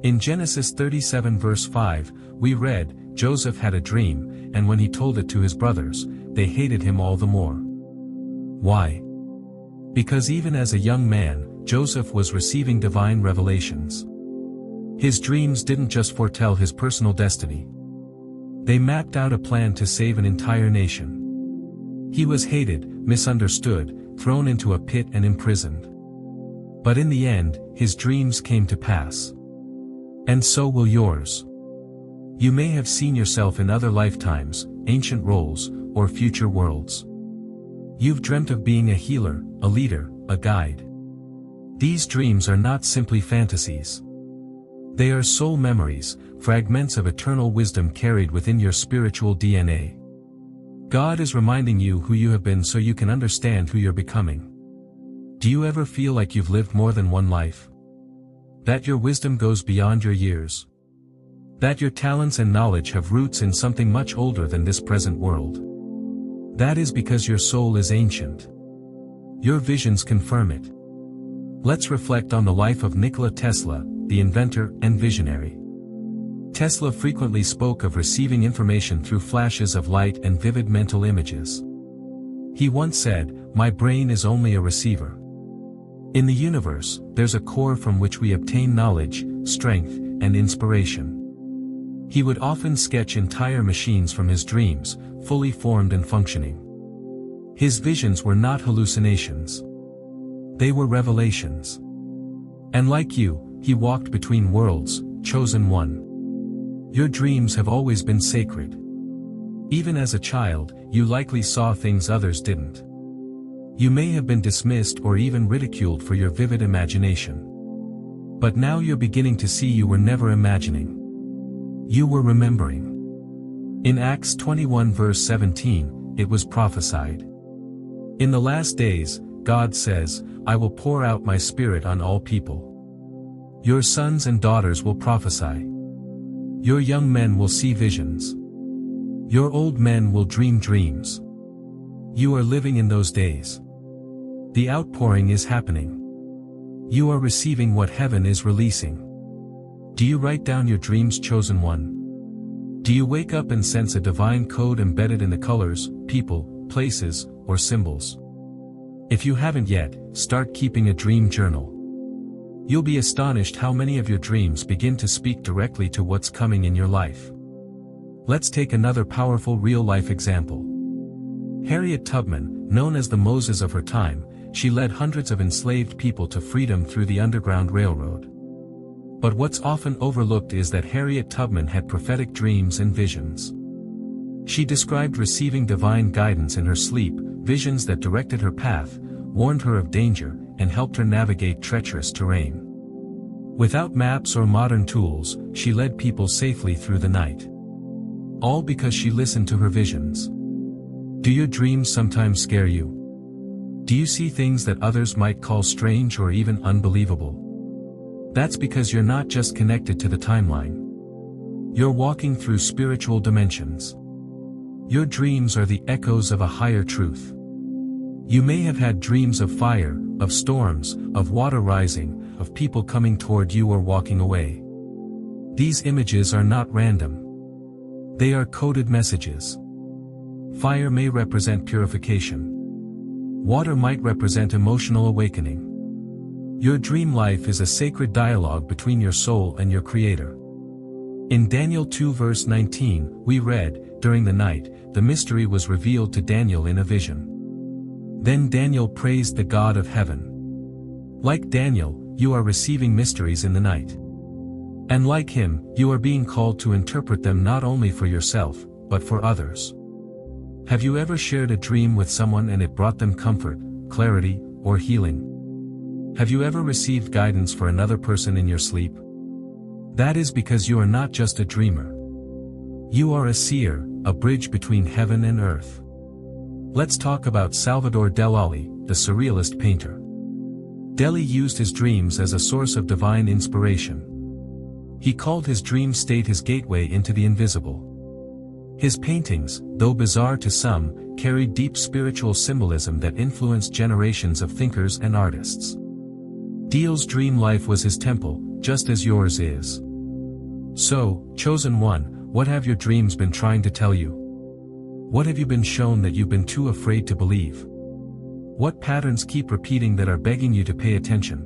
In Genesis 37 verse 5, we read, Joseph had a dream, and when he told it to his brothers, they hated him all the more. Why? Because even as a young man, Joseph was receiving divine revelations. His dreams didn't just foretell his personal destiny. They mapped out a plan to save an entire nation. He was hated, misunderstood, thrown into a pit and imprisoned. But in the end, his dreams came to pass. And so will yours. You may have seen yourself in other lifetimes, ancient roles, or future worlds. You've dreamt of being a healer, a leader, a guide. These dreams are not simply fantasies. They are soul memories, fragments of eternal wisdom carried within your spiritual DNA. God is reminding you who you have been so you can understand who you're becoming. Do you ever feel like you've lived more than one life? That your wisdom goes beyond your years? That your talents and knowledge have roots in something much older than this present world? That is because your soul is ancient. Your visions confirm it. Let's reflect on the life of Nikola Tesla, the inventor and visionary. Tesla frequently spoke of receiving information through flashes of light and vivid mental images. He once said, "My brain is only a receiver." In the universe, there's a core from which we obtain knowledge, strength, and inspiration. He would often sketch entire machines from his dreams, fully formed and functioning. His visions were not hallucinations. They were revelations. And like you, he walked between worlds, chosen one. Your dreams have always been sacred. Even as a child, you likely saw things others didn't. You may have been dismissed or even ridiculed for your vivid imagination. But now you're beginning to see you were never imagining. You were remembering. In Acts 21 verse 17, it was prophesied. In the last days, God says, "I will pour out my spirit on all people. Your sons and daughters will prophesy. Your young men will see visions. Your old men will dream dreams." You are living in those days. The outpouring is happening. You are receiving what heaven is releasing. Do you write down your dreams, chosen one? Do you wake up and sense a divine code embedded in the colors, people, places, or symbols? If you haven't yet, start keeping a dream journal. You'll be astonished how many of your dreams begin to speak directly to what's coming in your life. Let's take another powerful real-life example. Harriet Tubman, known as the Moses of her time, she led hundreds of enslaved people to freedom through the Underground Railroad. But what's often overlooked is that Harriet Tubman had prophetic dreams and visions. She described receiving divine guidance in her sleep, visions that directed her path, warned her of danger, and helped her navigate treacherous terrain. Without maps or modern tools, she led people safely through the night. All because she listened to her visions. Do your dreams sometimes scare you? Do you see things that others might call strange or even unbelievable? That's because you're not just connected to the timeline. You're walking through spiritual dimensions. Your dreams are the echoes of a higher truth. You may have had dreams of fire, of storms, of water rising, of people coming toward you or walking away. These images are not random. They are coded messages. Fire may represent purification. Water might represent emotional awakening. Your dream life is a sacred dialogue between your soul and your Creator. In Daniel 2 verse 19, we read, "During the night, the mystery was revealed to Daniel in a vision. Then Daniel praised the God of heaven." Like Daniel, you are receiving mysteries in the night. And like him, you are being called to interpret them not only for yourself, but for others. Have you ever shared a dream with someone and it brought them comfort, clarity, or healing? Have you ever received guidance for another person in your sleep? That is because you are not just a dreamer. You are a seer, a bridge between heaven and earth. Let's talk about Salvador Dali, the surrealist painter. Dali used his dreams as a source of divine inspiration. He called his dream state his gateway into the invisible. His paintings, though bizarre to some, carried deep spiritual symbolism that influenced generations of thinkers and artists. Dali's dream life was his temple, just as yours is. So, chosen one, what have your dreams been trying to tell you? What have you been shown that you've been too afraid to believe? What patterns keep repeating that are begging you to pay attention?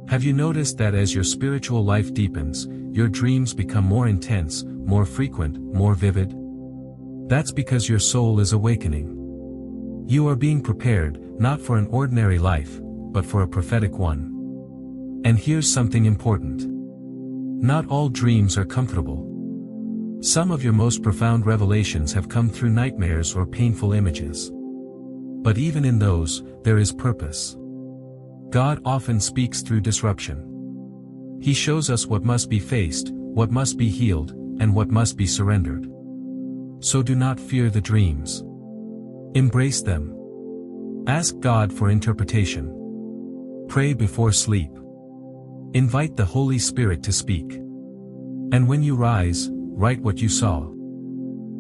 Have you noticed that as your spiritual life deepens, your dreams become more intense, more frequent, more vivid? That's because your soul is awakening. You are being prepared, not for an ordinary life, but for a prophetic one. And here's something important. Not all dreams are comfortable. Some of your most profound revelations have come through nightmares or painful images. But even in those, there is purpose. God often speaks through disruption. He shows us what must be faced, what must be healed, and what must be surrendered. So do not fear the dreams. Embrace them. Ask God for interpretation. Pray before sleep. Invite the Holy Spirit to speak. And when you rise, write what you saw.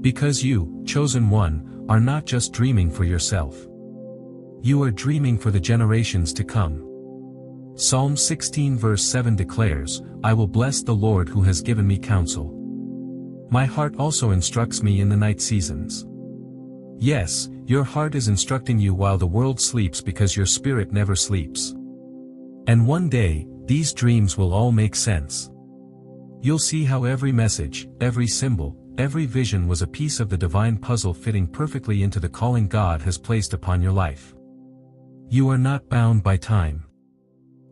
Because you, chosen one, are not just dreaming for yourself. You are dreaming for the generations to come. Psalm 16 verse 7 declares, "I will bless the Lord who has given me counsel. My heart also instructs me in the night seasons." Yes, your heart is instructing you while the world sleeps because your spirit never sleeps. And one day, these dreams will all make sense. You'll see how every message, every symbol, every vision was a piece of the divine puzzle fitting perfectly into the calling God has placed upon your life. You are not bound by time.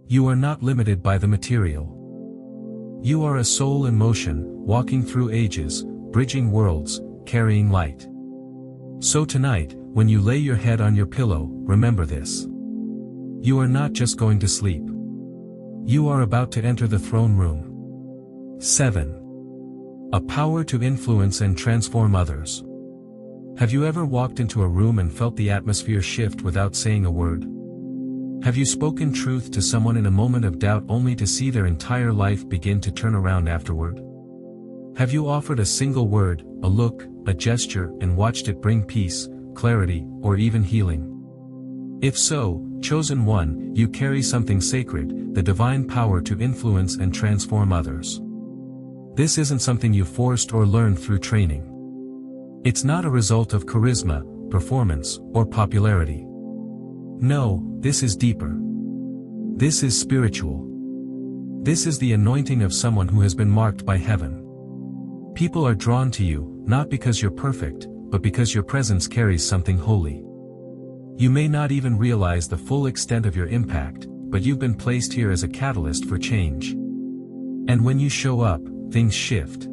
You are not limited by the material. You are a soul in motion, walking through ages, bridging worlds, carrying light. So tonight, when you lay your head on your pillow, remember this. You are not just going to sleep. You are about to enter the throne room. 7. A power to influence and transform others. Have you ever walked into a room and felt the atmosphere shift without saying a word? Have you spoken truth to someone in a moment of doubt only to see their entire life begin to turn around afterward? Have you offered a single word, a look, a gesture, and watched it bring peace, clarity, or even healing? If so, chosen one, you carry something sacred, the divine power to influence and transform others. This isn't something you forced or learned through training. It's not a result of charisma, performance, or popularity. No, this is deeper. This is spiritual. This is the anointing of someone who has been marked by heaven. People are drawn to you, not because you're perfect, but because your presence carries something holy. You may not even realize the full extent of your impact, but you've been placed here as a catalyst for change. And when you show up, things shift.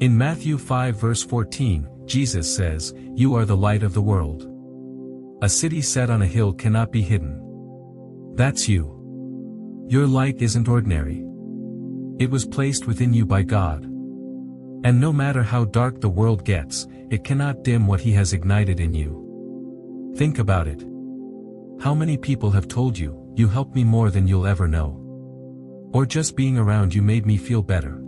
In Matthew 5 verse 14, Jesus says, "You are the light of the world. A city set on a hill cannot be hidden." That's you. Your light isn't ordinary. It was placed within you by God. And no matter how dark the world gets, it cannot dim what He has ignited in you. Think about it. How many people have told you, "You helped me more than you'll ever know"? Or just being around you made me feel better?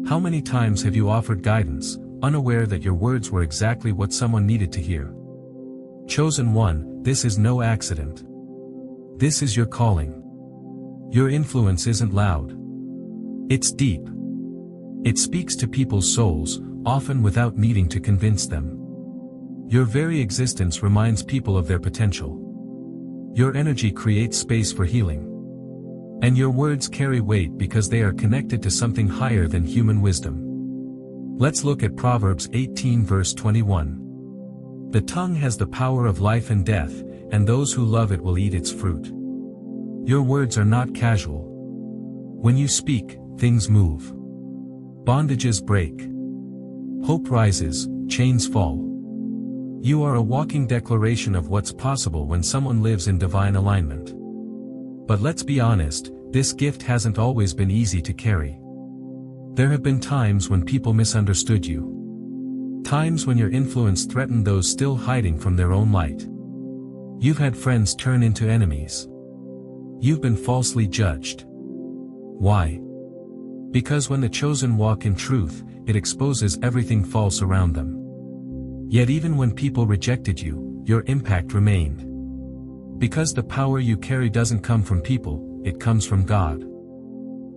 How many times have you offered guidance, unaware that your words were exactly what someone needed to hear? Chosen one, this is no accident. This is your calling. Your influence isn't loud. It's deep. It speaks to people's souls, often without needing to convince them. Your very existence reminds people of their potential. Your energy creates space for healing. And your words carry weight because they are connected to something higher than human wisdom. Let's look at Proverbs 18 verse 21. "The tongue has the power of life and death, and those who love it will eat its fruit." Your words are not casual. When you speak, things move. Bondages break. Hope rises, chains fall. You are a walking declaration of what's possible when someone lives in divine alignment. But let's be honest, this gift hasn't always been easy to carry. There have been times when people misunderstood you. Times when your influence threatened those still hiding from their own light. You've had friends turn into enemies. You've been falsely judged. Why? Because when the chosen walk in truth, it exposes everything false around them. Yet even when people rejected you, your impact remained. Because the power you carry doesn't come from people, it comes from God.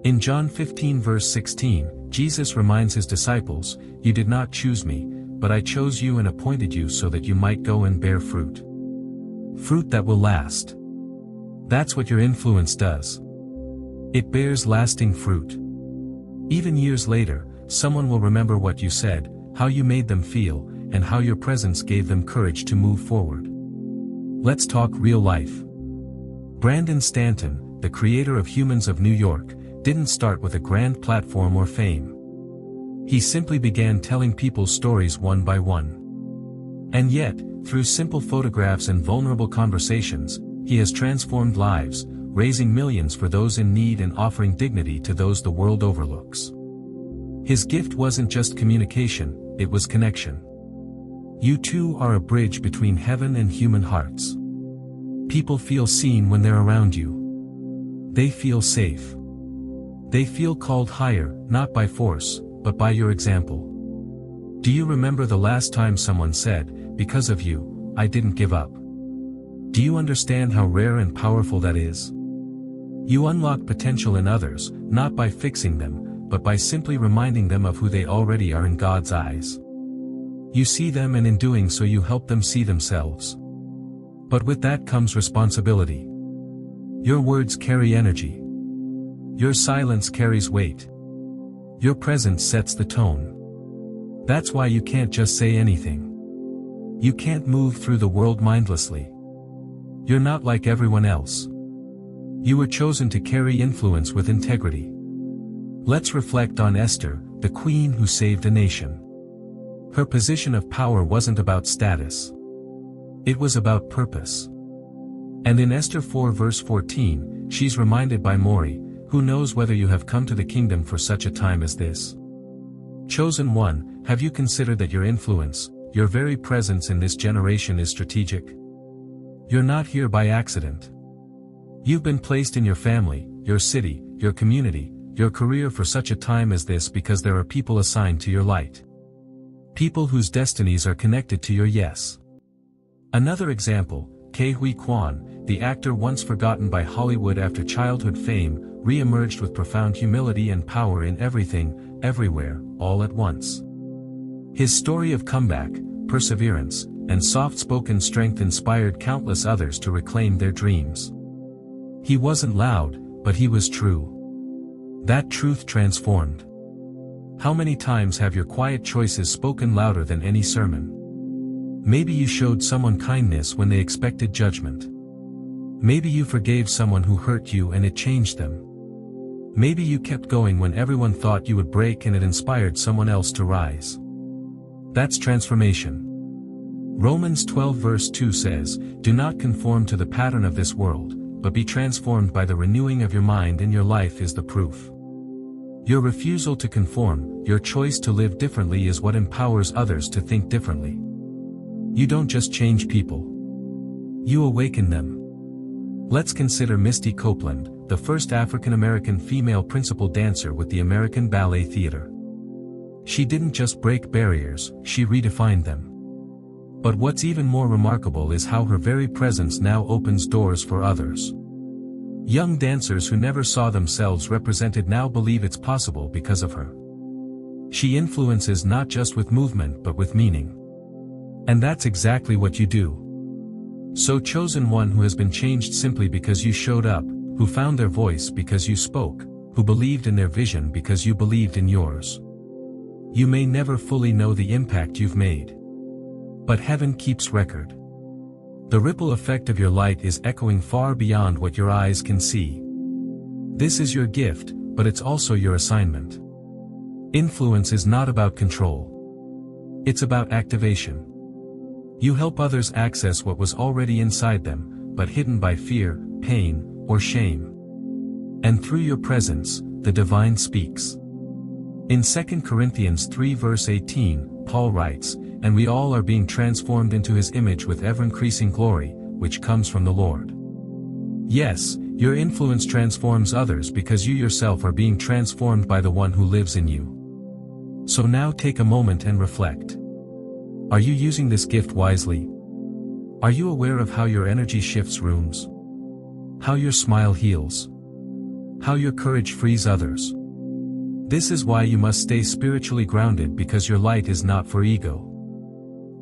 In John 15 verse 16, Jesus reminds his disciples, "You did not choose me, but I chose you and appointed you so that you might go and bear fruit. Fruit that will last." That's what your influence does. It bears lasting fruit. Even years later, someone will remember what you said, how you made them feel, and how your presence gave them courage to move forward. Let's talk real life. Brandon Stanton, the creator of Humans of New York, didn't start with a grand platform or fame. He simply began telling people stories one by one. And yet, through simple photographs and vulnerable conversations, he has transformed lives, raising millions for those in need and offering dignity to those the world overlooks. His gift wasn't just communication, it was connection. You too are a bridge between heaven and human hearts. People feel seen when they're around you. They feel safe. They feel called higher, not by force, but by your example. Do you remember the last time someone said, "Because of you, I didn't give up"? Do you understand how rare and powerful that is? You unlock potential in others, not by fixing them, but by simply reminding them of who they already are in God's eyes. You see them, and in doing so you help them see themselves. But with that comes responsibility. Your words carry energy. Your silence carries weight. Your presence sets the tone. That's why you can't just say anything. You can't move through the world mindlessly. You're not like everyone else. You were chosen to carry influence with integrity. Let's reflect on Esther, the queen who saved a nation. Her position of power wasn't about status. It was about purpose. And in Esther 4 verse 14, she's reminded by Mori, "Who knows whether you have come to the kingdom for such a time as this?" Chosen one, have you considered that your influence, your very presence in this generation is strategic? You're not here by accident. You've been placed in your family, your city, your community, your career for such a time as this because there are people assigned to your light. People whose destinies are connected to your yes. Another example, Ke Huy Quan, the actor once forgotten by Hollywood after childhood fame, re-emerged with profound humility and power in everything, everywhere, all at once. His story of comeback, perseverance, and soft-spoken strength inspired countless others to reclaim their dreams. He wasn't loud, but he was true. That truth transformed. How many times have your quiet choices spoken louder than any sermon? Maybe you showed someone kindness when they expected judgment. Maybe you forgave someone who hurt you and it changed them. Maybe you kept going when everyone thought you would break and it inspired someone else to rise. That's transformation. Romans 12 verse 2 says, "Do not conform to the pattern of this world, but be transformed by the renewing of your mind, and your life is the proof." Your refusal to conform, your choice to live differently is what empowers others to think differently. You don't just change people. You awaken them. Let's consider Misty Copeland, the first African-American female principal dancer with the American Ballet Theatre. She didn't just break barriers, she redefined them. But what's even more remarkable is how her very presence now opens doors for others. Young dancers who never saw themselves represented now believe it's possible because of her. She influences not just with movement but with meaning. And that's exactly what you do. So chosen one who has been changed simply because you showed up, who found their voice because you spoke, who believed in their vision because you believed in yours. You may never fully know the impact you've made. But heaven keeps record. The ripple effect of your light is echoing far beyond what your eyes can see. This is your gift, but it's also your assignment. Influence is not about control. It's about activation. You help others access what was already inside them, but hidden by fear, pain, or shame. And through your presence, the divine speaks. In 2 Corinthians 3 verse 18, Paul writes, "And we all are being transformed into his image with ever-increasing glory, which comes from the Lord." Yes, your influence transforms others because you yourself are being transformed by the one who lives in you. So now take a moment and reflect. Are you using this gift wisely? Are you aware of how your energy shifts rooms? How your smile heals? How your courage frees others? This is why you must stay spiritually grounded, because your light is not for ego.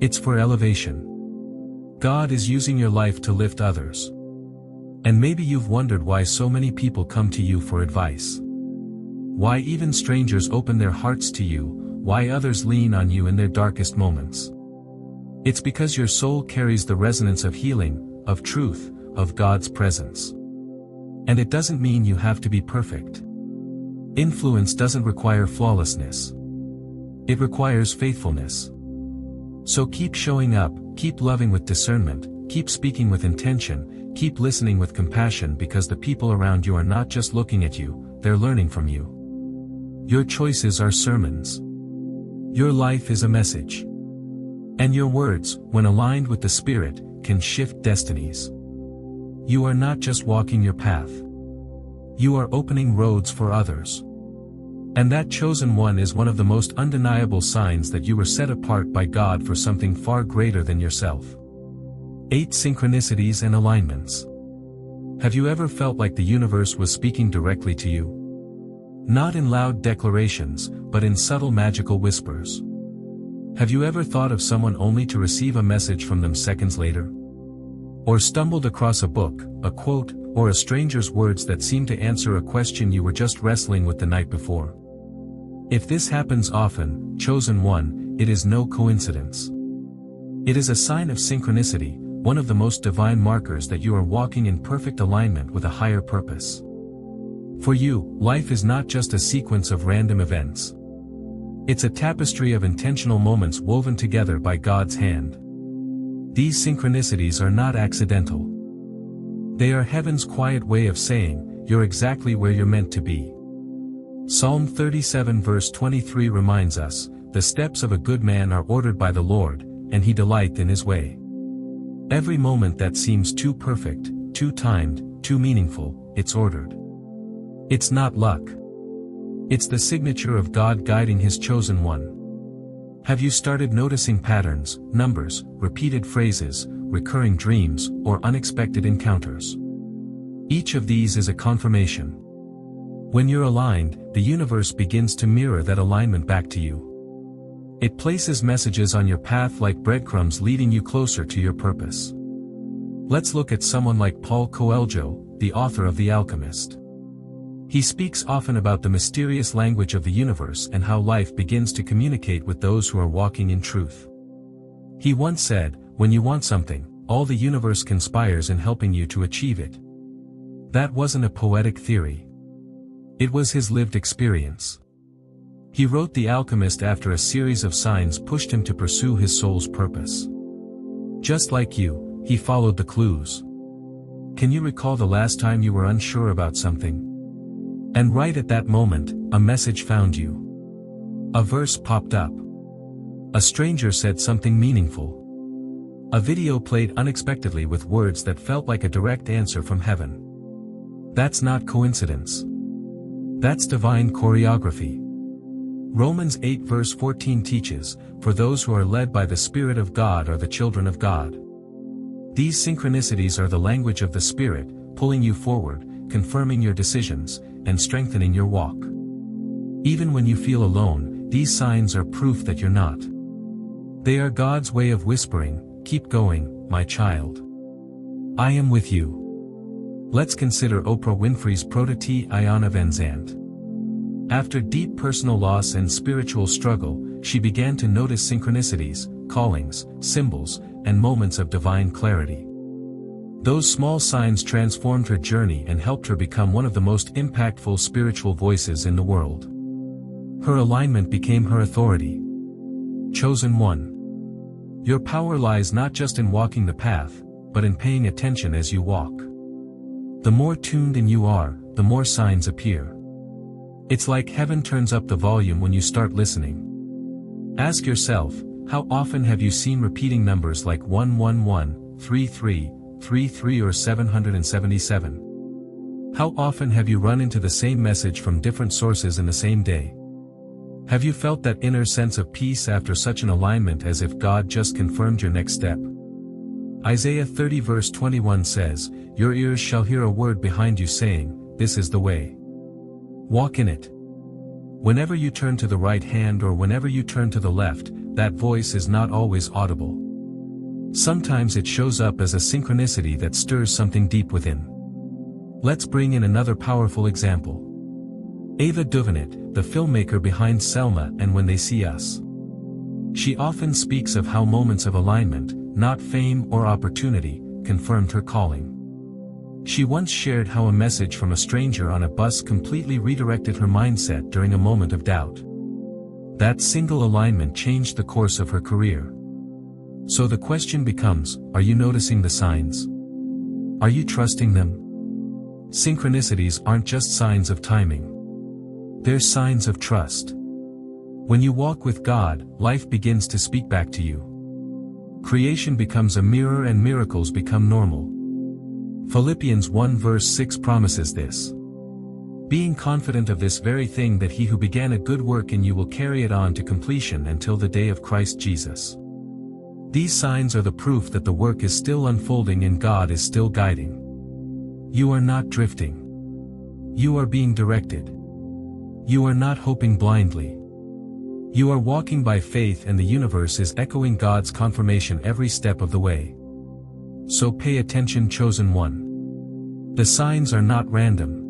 It's for elevation. God is using your life to lift others. And maybe you've wondered why so many people come to you for advice. Why even strangers open their hearts to you, why others lean on you in their darkest moments. It's because your soul carries the resonance of healing, of truth, of God's presence. And it doesn't mean you have to be perfect. Influence doesn't require flawlessness. It requires faithfulness. So keep showing up, keep loving with discernment, keep speaking with intention, keep listening with compassion, because the people around you are not just looking at you, they're learning from you. Your choices are sermons. Your life is a message. And your words, when aligned with the Spirit, can shift destinies. You are not just walking your path. You are opening roads for others. And that chosen one is one of the most undeniable signs that you were set apart by God for something far greater than yourself. 8 Synchronicities and Alignments. Have you ever felt like the universe was speaking directly to you? Not in loud declarations, but in subtle magical whispers. Have you ever thought of someone only to receive a message from them seconds later? Or stumbled across a book, a quote, or a stranger's words that seemed to answer a question you were just wrestling with the night before? If this happens often, chosen one, it is no coincidence. It is a sign of synchronicity, one of the most divine markers that you are walking in perfect alignment with a higher purpose. For you, life is not just a sequence of random events. It's a tapestry of intentional moments woven together by God's hand. These synchronicities are not accidental. They are heaven's quiet way of saying, you're exactly where you're meant to be. Psalm 37 verse 23 reminds us, the steps of a good man are ordered by the Lord, and he delighteth in his way. Every moment that seems too perfect, too timed, too meaningful, it's ordered. It's not luck. It's the signature of God guiding his chosen one. Have you started noticing patterns, numbers, repeated phrases, recurring dreams, or unexpected encounters? Each of these is a confirmation. When you're aligned, the universe begins to mirror that alignment back to you. It places messages on your path like breadcrumbs leading you closer to your purpose. Let's look at someone like Paulo Coelho, the author of The Alchemist. He speaks often about the mysterious language of the universe and how life begins to communicate with those who are walking in truth. He once said, when you want something, all the universe conspires in helping you to achieve it. That wasn't a poetic theory. It was his lived experience. He wrote The Alchemist after a series of signs pushed him to pursue his soul's purpose. Just like you, he followed the clues. Can you recall the last time you were unsure about something? And right at that moment, a message found you. A verse popped up. A stranger said something meaningful. A video played unexpectedly with words that felt like a direct answer from heaven. That's not coincidence. That's divine choreography. Romans 8 verse 14 teaches, for those who are led by the Spirit of God are the children of God. These synchronicities are the language of the Spirit, pulling you forward, confirming your decisions, and strengthening your walk. Even when you feel alone, these signs are proof that you're not. They are God's way of whispering, keep going, my child. I am with you. Let's consider Oprah Winfrey's protégée Iyanla Vanzant. After deep personal loss and spiritual struggle, she began to notice synchronicities, callings, symbols, and moments of divine clarity. Those small signs transformed her journey and helped her become one of the most impactful spiritual voices in the world. Her alignment became her authority. Chosen one. Your power lies not just in walking the path, but in paying attention as you walk. The more tuned in you are, the more signs appear. It's like heaven turns up the volume when you start listening. Ask yourself, how often have you seen repeating numbers like 111, 33, 33 or 777? How often have you run into the same message from different sources in the same day? Have you felt that inner sense of peace after such an alignment, as if God just confirmed your next step? Isaiah 30 verse 21 says, your ears shall hear a word behind you saying, this is the way. Walk in it. Whenever you turn to the right hand or whenever you turn to the left, that voice is not always audible. Sometimes it shows up as a synchronicity that stirs something deep within. Let's bring in another powerful example. Ava DuVernay, the filmmaker behind Selma and When They See Us. She often speaks of how moments of alignment, not fame or opportunity, confirmed her calling. She once shared how a message from a stranger on a bus completely redirected her mindset during a moment of doubt. That single alignment changed the course of her career. So the question becomes, are you noticing the signs? Are you trusting them? Synchronicities aren't just signs of timing. They're signs of trust. When you walk with God, life begins to speak back to you. Creation becomes a mirror and miracles become normal. Philippians 1 verse 6 promises this. Being confident of this very thing, that he who began a good work in you will carry it on to completion until the day of Christ Jesus. These signs are the proof that the work is still unfolding and God is still guiding. You are not drifting. You are being directed. You are not hoping blindly. You are walking by faith, and the universe is echoing God's confirmation every step of the way. So pay attention, chosen one. The signs are not random.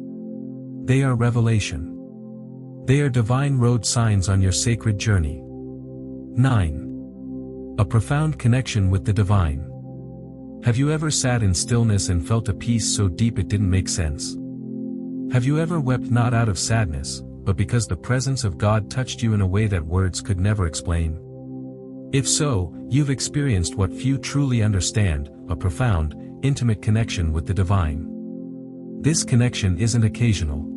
They are revelation. They are divine road signs on your sacred journey. 9. A profound connection with the divine. Have you ever sat in stillness and felt a peace so deep it didn't make sense? Have you ever wept not out of sadness, but because the presence of God touched you in a way that words could never explain? If so, you've experienced what few truly understand, a profound, intimate connection with the divine. This connection isn't occasional.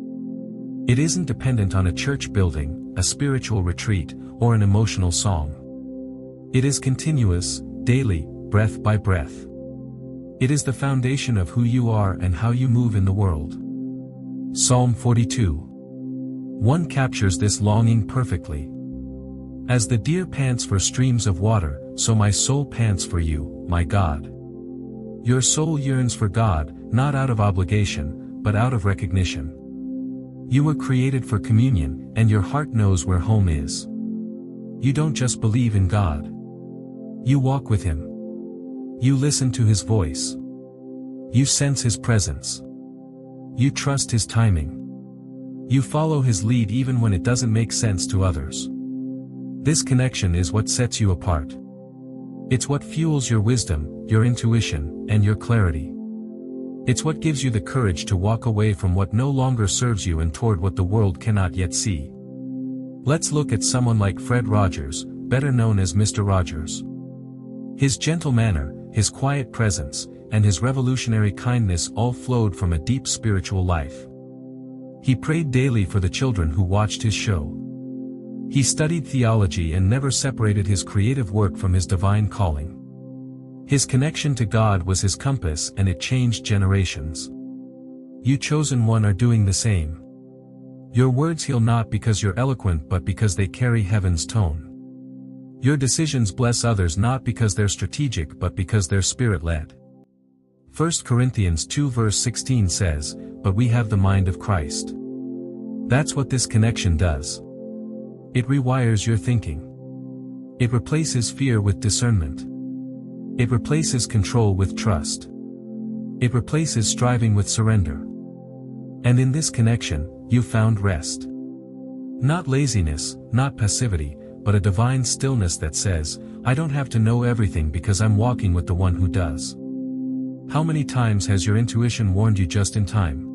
It isn't dependent on a church building, a spiritual retreat, or an emotional song. It is continuous, daily, breath by breath. It is the foundation of who you are and how you move in the world. Psalm 42:1 captures this longing perfectly. As the deer pants for streams of water, so my soul pants for you, my God. Your soul yearns for God, not out of obligation, but out of recognition. You were created for communion, and your heart knows where home is. You don't just believe in God. You walk with Him. You listen to His voice. You sense His presence. You trust His timing. You follow His lead even when it doesn't make sense to others. This connection is what sets you apart. It's what fuels your wisdom, your intuition, and your clarity. It's what gives you the courage to walk away from what no longer serves you and toward what the world cannot yet see. Let's look at someone like Fred Rogers, better known as Mr. Rogers. His gentle manner, his quiet presence, and his revolutionary kindness all flowed from a deep spiritual life. He prayed daily for the children who watched his show. He studied theology and never separated his creative work from his divine calling. His connection to God was his compass, and it changed generations. You chosen one are doing the same. Your words heal not because you're eloquent but because they carry heaven's tone. Your decisions bless others not because they're strategic but because they're spirit-led. 1 Corinthians 2 verse 16 says, "But we have the mind of Christ." That's what this connection does. It rewires your thinking. It replaces fear with discernment. It replaces control with trust. It replaces striving with surrender. And in this connection, you found rest. Not laziness, not passivity, but a divine stillness that says, I don't have to know everything because I'm walking with the one who does. How many times has your intuition warned you just in time?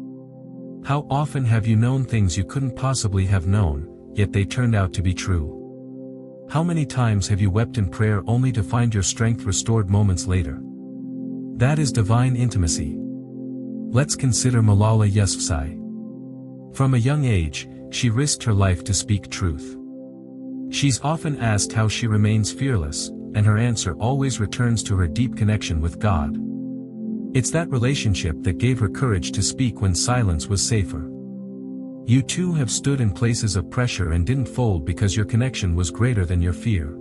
How often have you known things you couldn't possibly have known, yet they turned out to be true? How many times have you wept in prayer only to find your strength restored moments later? That is divine intimacy. Let's consider Malala Yousafzai. From a young age, she risked her life to speak truth. She's often asked how she remains fearless, and her answer always returns to her deep connection with God. It's that relationship that gave her courage to speak when silence was safer. You too have stood in places of pressure and didn't fold because your connection was greater than your fear.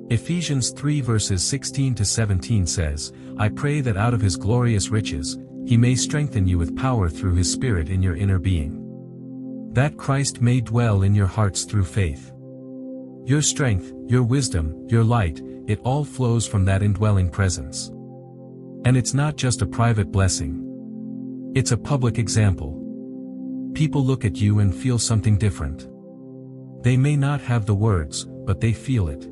Ephesians 3 verses 16 to 17 says, I pray that out of His glorious riches, He may strengthen you with power through His Spirit in your inner being. That Christ may dwell in your hearts through faith. Your strength, your wisdom, your light, it all flows from that indwelling presence. And it's not just a private blessing. It's a public example. People look at you and feel something different. They may not have the words, but they feel it.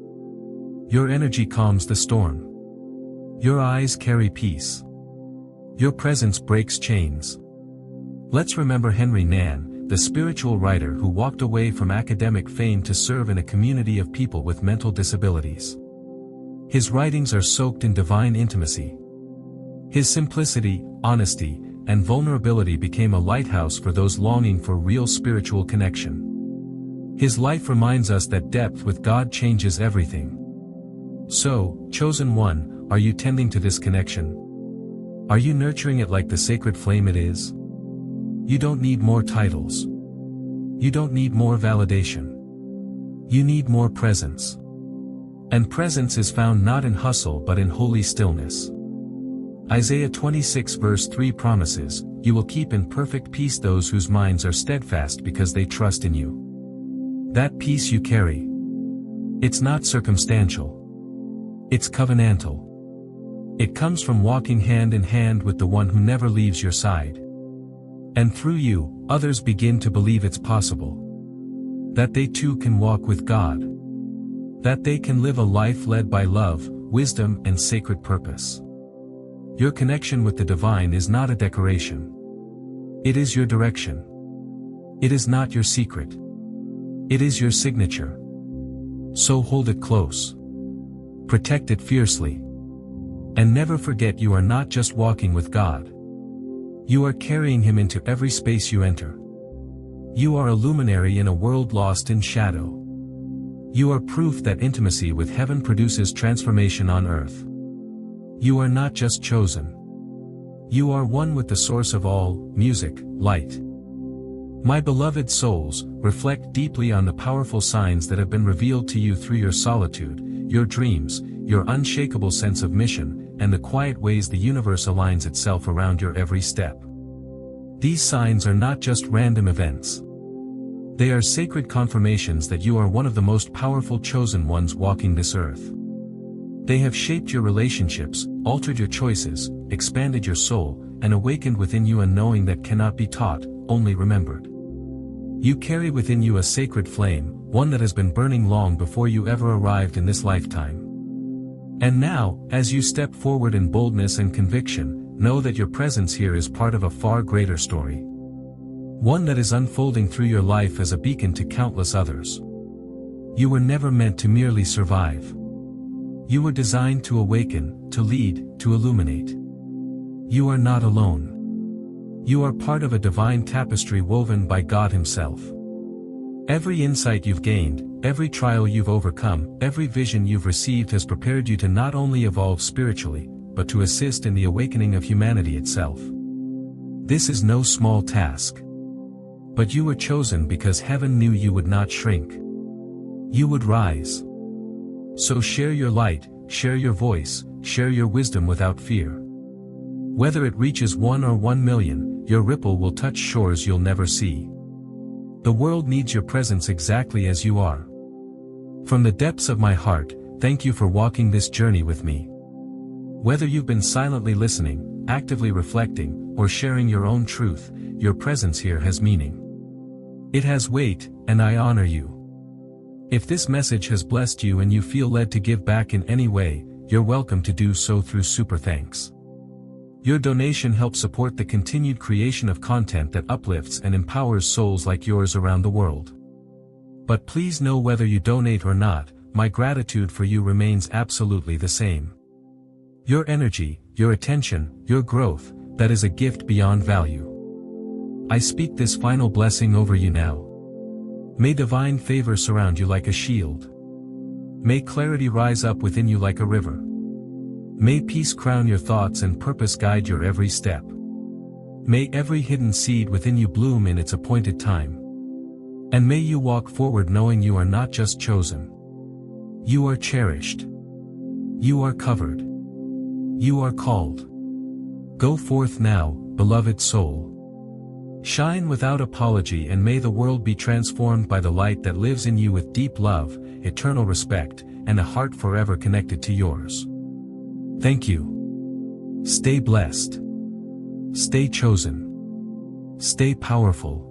Your energy calms the storm. Your eyes carry peace. Your presence breaks chains. Let's remember Henry Nan, the spiritual writer who walked away from academic fame to serve in a community of people with mental disabilities. His writings are soaked in divine intimacy. His simplicity, honesty, and vulnerability became a lighthouse for those longing for real spiritual connection. His life reminds us that depth with God changes everything. So, chosen one, are you tending to this connection? Are you nurturing it like the sacred flame it is? You don't need more titles. You don't need more validation. You need more presence. And presence is found not in hustle but in holy stillness. Isaiah 26 verse 3 promises, "You will keep in perfect peace those whose minds are steadfast because they trust in you." That peace you carry. It's not circumstantial. It's covenantal. It comes from walking hand in hand with the one who never leaves your side. And through you, others begin to believe it's possible. That they too can walk with God. That they can live a life led by love, wisdom, and sacred purpose. Your connection with the divine is not a decoration. It is your direction. It is not your secret. It is your signature. So hold it close. Protect it fiercely. And never forget you are not just walking with God. You are carrying Him into every space you enter. You are a luminary in a world lost in shadow. You are proof that intimacy with heaven produces transformation on earth. You are not just chosen. You are one with the source of all, music, light. My beloved souls, reflect deeply on the powerful signs that have been revealed to you through your solitude, your dreams, your unshakable sense of mission, and the quiet ways the universe aligns itself around your every step. These signs are not just random events. They are sacred confirmations that you are one of the most powerful chosen ones walking this earth. They have shaped your relationships, altered your choices, expanded your soul, and awakened within you a knowing that cannot be taught, only remembered. You carry within you a sacred flame, one that has been burning long before you ever arrived in this lifetime. And now, as you step forward in boldness and conviction, know that your presence here is part of a far greater story. One that is unfolding through your life as a beacon to countless others. You were never meant to merely survive. You were designed to awaken, to lead, to illuminate. You are not alone. You are part of a divine tapestry woven by God Himself. Every insight you've gained, every trial you've overcome, every vision you've received has prepared you to not only evolve spiritually, but to assist in the awakening of humanity itself. This is no small task. But you were chosen because heaven knew you would not shrink. You would rise. So share your light, share your voice, share your wisdom without fear. Whether it reaches 1 or 1 million, your ripple will touch shores you'll never see. The world needs your presence exactly as you are. From the depths of my heart, thank you for walking this journey with me. Whether you've been silently listening, actively reflecting, or sharing your own truth, your presence here has meaning. It has weight, and I honor you. If this message has blessed you and you feel led to give back in any way, you're welcome to do so through Super Thanks. Your donation helps support the continued creation of content that uplifts and empowers souls like yours around the world. But please know whether you donate or not, my gratitude for you remains absolutely the same. Your energy, your attention, your growth, that is a gift beyond value. I speak this final blessing over you now. May divine favor surround you like a shield. May clarity rise up within you like a river. May peace crown your thoughts and purpose guide your every step. May every hidden seed within you bloom in its appointed time. And may you walk forward knowing you are not just chosen. You are cherished. You are covered. You are called. Go forth now, beloved soul. Shine without apology and may the world be transformed by the light that lives in you with deep love, eternal respect, and a heart forever connected to yours. Thank you. Stay blessed. Stay chosen. Stay powerful.